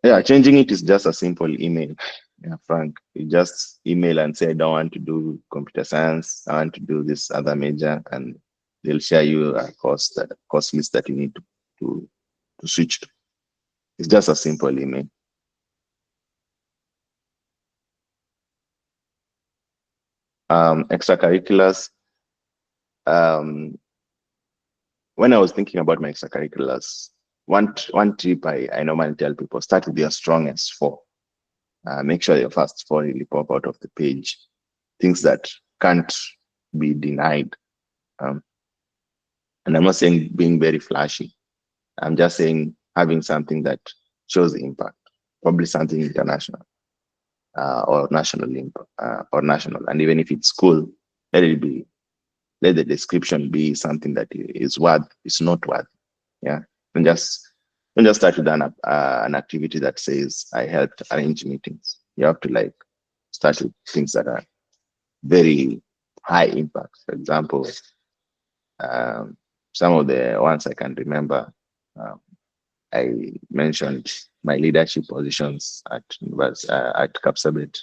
Yeah, changing it is just a simple email. Yeah, Frank, you just email and say, I don't want to do computer science. I want to do this other major, and they'll share you a course list that you need to, to switch to. It's just a simple email. Extracurriculars. Um, when I was thinking about my extracurriculars, one tip I normally tell people, start with your strongest four. Make sure your first four really pop out of the page. Things that can't be denied. Um, and I'm not saying being very flashy. I'm just saying having something that shows impact, probably something international or national impact or national. And even if it's school, let it be, let the description be something that is worth, is not worth. Yeah. And just don't just start with an activity that says I helped arrange meetings. You have to like start with things that are very high impact. For example, um, some of the ones I can remember, um, I mentioned my leadership positions at Capsabet,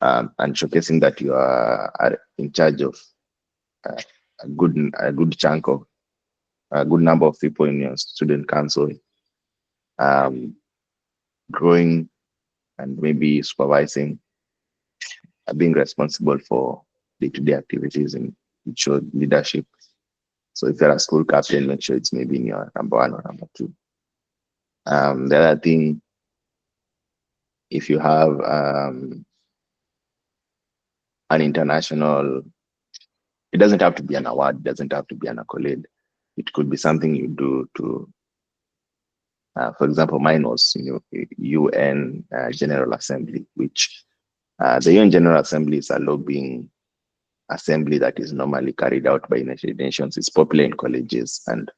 and showcasing that you are in charge of uh, a good chunk of a good number of people in your student council, um, growing and maybe supervising, being responsible for day-to-day activities and it showed leadership. So if you're a school captain, make sure it's maybe in your number one or number two. The other thing, if you have an international, it doesn't have to be an award, it doesn't have to be an accolade. It could be something you do to, for example, mine was UN General Assembly, which the UN General Assembly is a lobbying assembly that is normally carried out by United Nations. It's popular in colleges, and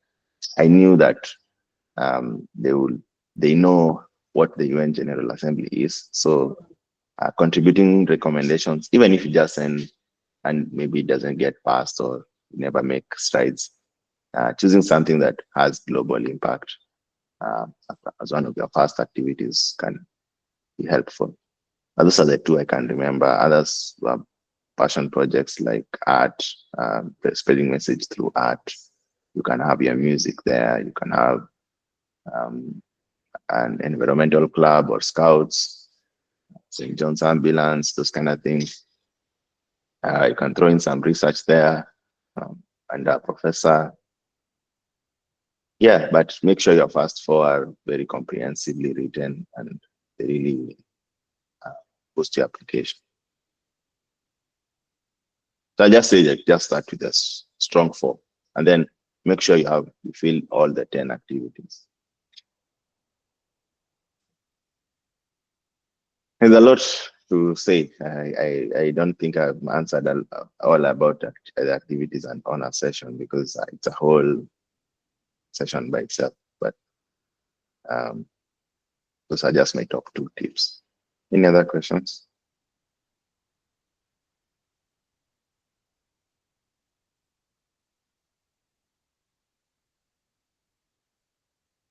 I knew that they know what the UN General Assembly is. So contributing recommendations, even if you just send and maybe it doesn't get passed or never make strides, choosing something that has global impact uh, as one of your first activities can be helpful. Those are the two I can remember. Others were passion projects like art, spreading message through art. You can have your music there. You can have um, an environmental club or scouts, St. John's Ambulance, those kind of things. You can throw in some research there and a professor. Yeah, but make sure your first four are very comprehensively written and they really uh, boost your application. So I just say that just start with a strong four and then make sure you fill all the 10 activities. There's a lot to say. I don't think I've answered all about the activities and on a session because it's a whole session by itself. But um, those are just my top two tips. Any other questions?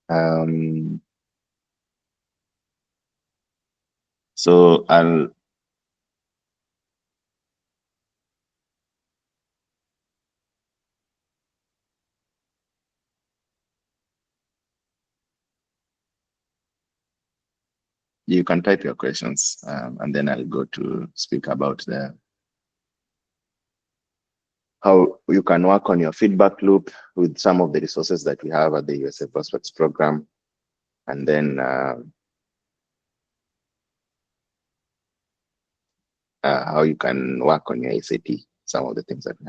Um, so I'll you can type your questions, and then I'll go to speak about the how you can work on your feedback loop with some of the resources that we have at the USA Prospects program, and then how you can work on your SAT, some of the things that we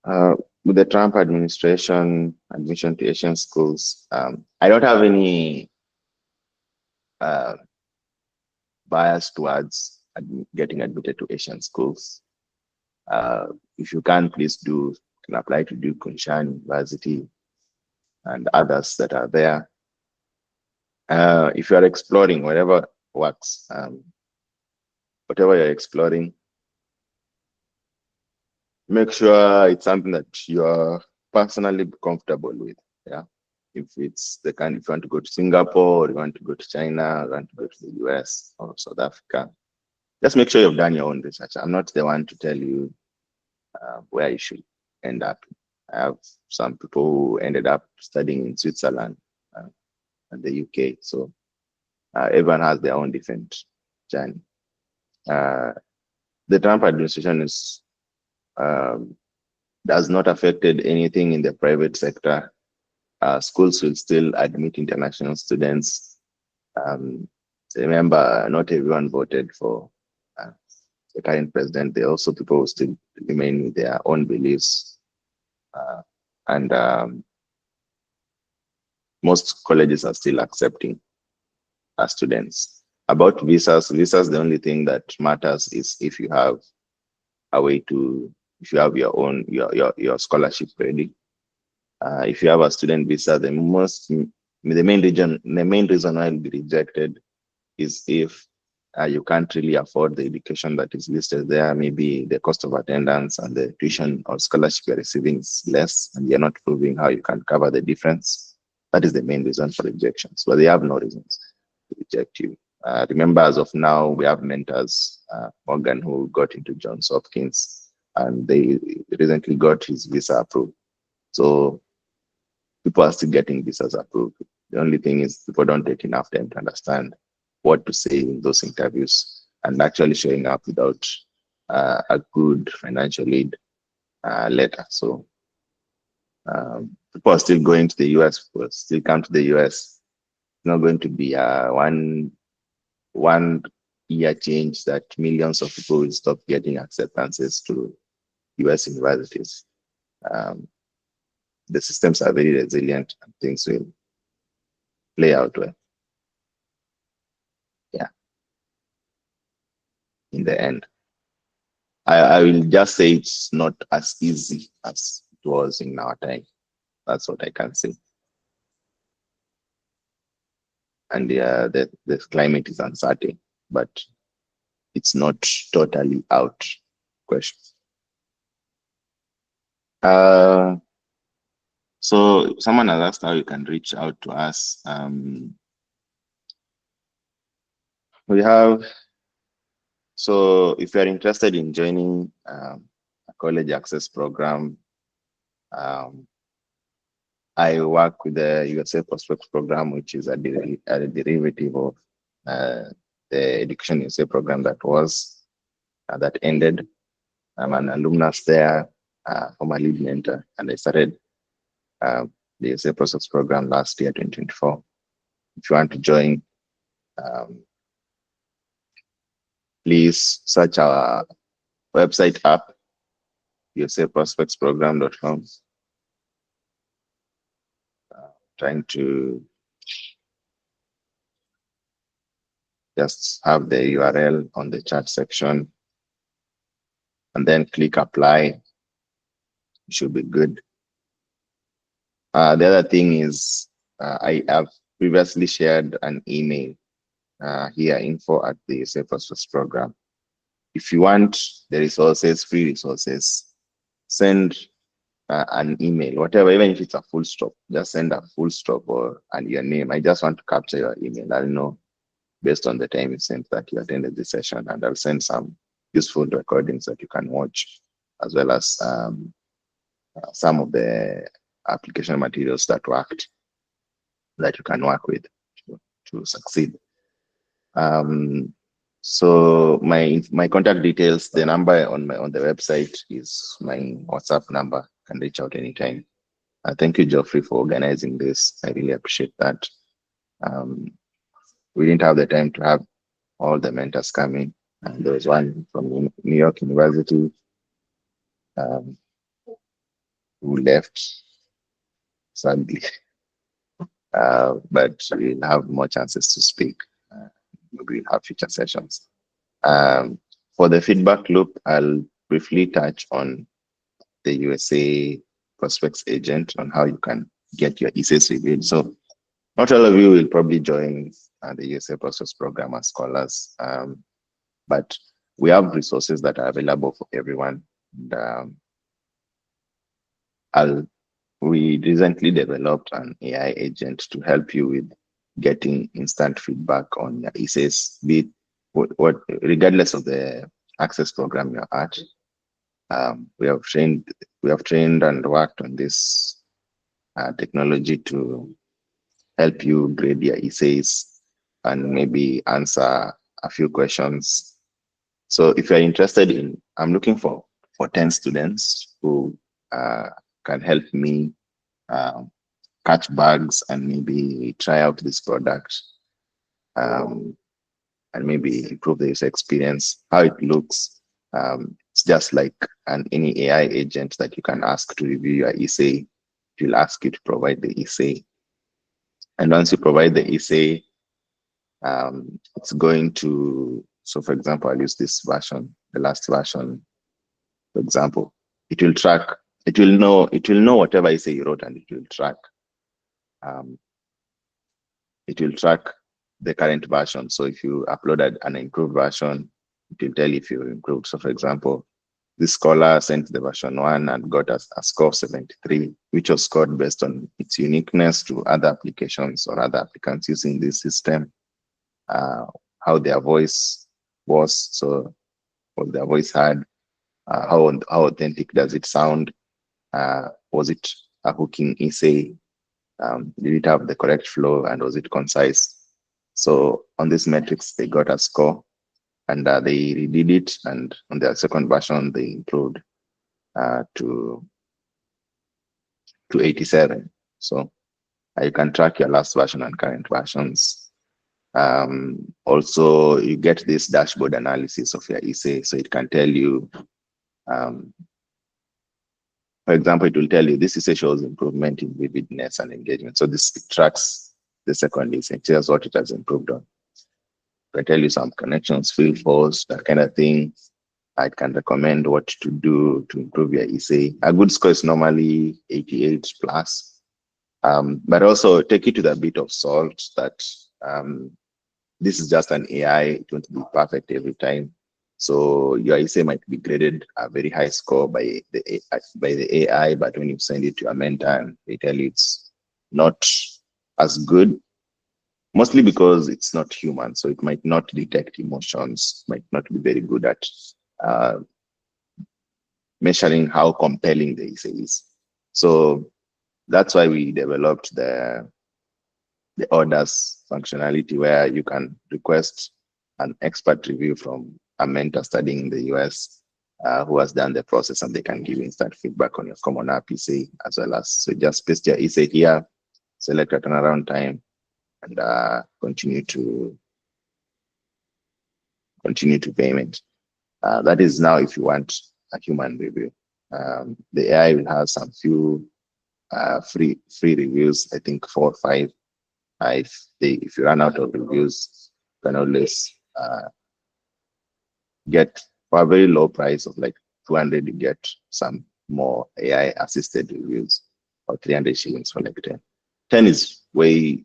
have. With the Trump administration, admission to Asian schools, I don't have any uh, bias towards getting admitted to Asian schools. If you can, please do. You can apply to Duke Kunshan University and others that are there. If you are exploring whatever works, whatever you're exploring, make sure it's something that you're personally comfortable with. Yeah. If it's the kind, if you want to go to Singapore, or you want to go to China, or you want to go to the US or South Africa, just make sure you've done your own research. I'm not the one to tell you where you should end up. I have some people who ended up studying in Switzerland and the UK. So everyone has their own different journey. The Trump administration is has not affected anything in the private sector. Schools will still admit international students. Remember, not everyone voted for uh, the current president. There are also people who still remain with their own beliefs. And most colleges are still accepting students. About visas, the only thing that matters is if you have a way to, if you have your own, your scholarship ready. If you have a student visa, the main reason why it'll be rejected is if you can't really afford the education that is listed there. Maybe the cost of attendance and the tuition or scholarship you're receiving is less, and you're not proving how you can cover the difference. That is the main reason for rejections. But they have no reasons to reject you. Remember, as of now, we have mentors, Morgan, who got into Johns Hopkins, and they recently got his visa approved. So people are still getting visas approved. The only thing is people don't take enough time to understand what to say in those interviews and actually showing up without a good financial aid letter. So people are still going to the US, people still come to the US. It's not going to be one year change that millions of people will stop getting acceptances to US universities. Um, the systems are very resilient and things will play out well. Yeah, in the end. I will just say it's not as easy as it was in our time. That's what I can say. And the climate is uncertain, but it's not totally out question. Uh, so someone has asked how you can reach out to us. We have, so if you're interested in joining a college access program, um, I work with the USA Prospects program, which is a derivative of the Education USA program that ended. I'm an alumnus there, former lead mentor, and I started the USA Prospects program last year, 2024. If you want to join, um, please search our website app, usaprospectsprogram.com. Trying to just have the URL on the chat section and then click apply. You should be good. The other thing is I have previously shared an email here, info at the USA Prospects program. If you want the resources, free resources, send an email, whatever, even if it's a full stop, just send a full stop and your name. I just want to capture your email. I'll know based on the time you sent that you attended the session, and I'll send some useful recordings that you can watch, as well as some of the application materials that worked. that you can work with to succeed. Um, so my contact details, the number on the website is my WhatsApp number. You can reach out anytime. Thank you, Geoffrey, for organizing this. I really appreciate that. Um, we didn't have the time to have all the mentors coming. And there was one from New York University um, who left sadly, but we'll have more chances to speak. Uh, we'll have future sessions. Um, for the feedback loop, I'll briefly touch on the USA prospects agent on how you can get your essays reviewed. So not all of you will probably join the USA prospects program as scholars, but we have resources that are available for everyone. And, I'll we recently developed an AI agent to help you with getting instant feedback on your essays, be it regardless of the access program you're at. We have trained and worked on this technology to help you grade your essays and maybe answer a few questions. So if you're interested in, I'm looking for 10 students who uh, can help me um, catch bugs and maybe try out this product um, and maybe improve the user experience, how it looks. It's just like any AI agent that you can ask to review your essay. It will ask you to provide the essay. And once you provide the essay, it's going to, so for example, I'll use this version, the last version, for example, it will track, it will know whatever essay you wrote and um, it will track the current version. So if you uploaded an improved version, it will tell you if you improved. So for example, this scholar sent the version 1 and got a score of 73, which was scored based on its uniqueness to other applications or other applicants using this system, uh, how their voice was, so what their voice had, how authentic does it sound, was it a hooking essay, did it have the correct flow, and was it concise? So on this metrics, they got a score, and they redid it. And on their second version, they improved to 87. So you can track your last version and current versions. Also, you get this dashboard analysis of your essay, so it can tell you. Um, for example, it will tell you this essay shows improvement in vividness and engagement. So this tracks the second essay, it tells what it has improved on. I tell you some connections, field force, that kind of thing. I can recommend what to do to improve your essay. A good score is normally 88 plus, but also take it with a bit of salt that this is just an AI. It won't be perfect every time. So your essay might be graded a very high score by the AI, but when you send it to a mentor and they tell you it's not as good, mostly because it's not human, so it might not detect emotions, might not be very good at uh, measuring how compelling the essay is. So that's why we developed the orders functionality, where you can request an expert review from a mentor studying in the US who has done the process, and they can give instant feedback on your common app essay as well. As so just paste your essay here, select a turnaround time, and continue to payment. That is now if you want a human review. The AI will have some few free reviews. I think 4 or 5. If you run out of reviews, you can always get for a very low price of like 200. You get some more AI assisted reviews, or 300 shillings for like 10. 10 is way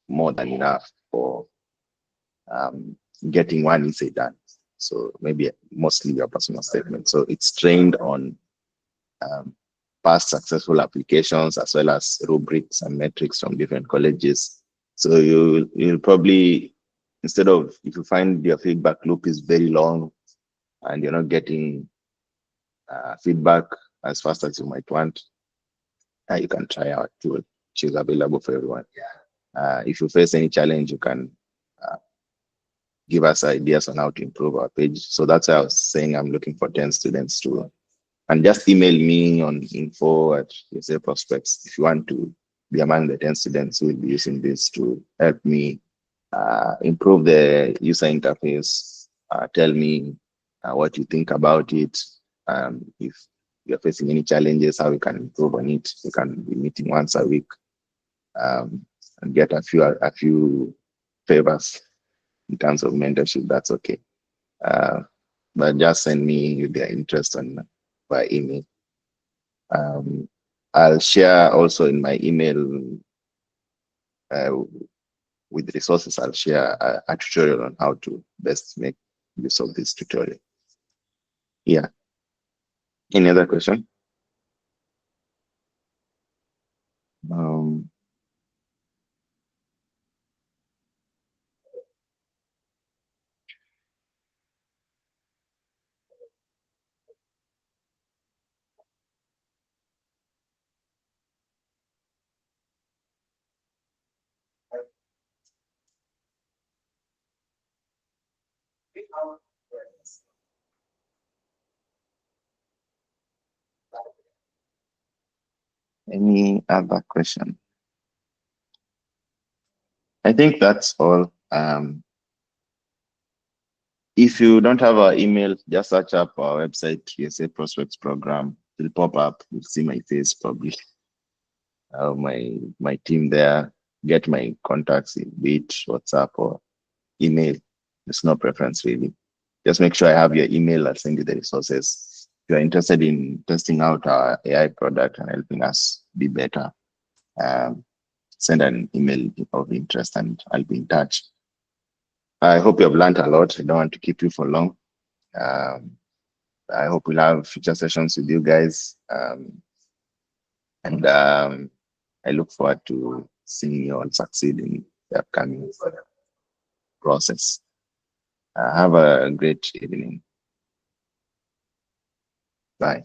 more than enough for um, getting one essay done. So maybe mostly your personal statement. So it's trained on um, past successful applications as well as rubrics and metrics from different colleges. So you'll probably, instead of, if you find your feedback loop is very long and you're not getting feedback as fast as you might want, you can try our tool, which is available for everyone. If you face any challenge, you can uh, give us ideas on how to improve our page. So that's why I was saying I'm looking for 10 students to, and just email me on info@USA Prospects if you want to be among the 10 students who will be using this to help me improve the user interface. Tell me what you think about it. If you're facing any challenges, how we can improve on it. We can be meeting once a week and get a few favors in terms of mentorship. That's okay. Uh, but just send me their interest on by email. Um, I'll share also in my email uh, with resources. I'll share a tutorial on how to best make use of this tutorial. Yeah. Any other question? Um, any other question? I think that's all. If you don't have our email, just search up our website, USA Prospects Program. It'll pop up. You'll see my face probably. My team there. Get my contacts in be it WhatsApp or email. There's no preference really. Just make sure I have your email. I'll send you the resources. If you're interested in testing out our AI product and helping us be better, um, send an email of interest and I'll be in touch. I hope you have learned a lot. I don't want to keep you for long. Um, I hope we'll have future sessions with you guys. And I look forward to seeing you all succeed in the upcoming process. Have a great evening. Bye.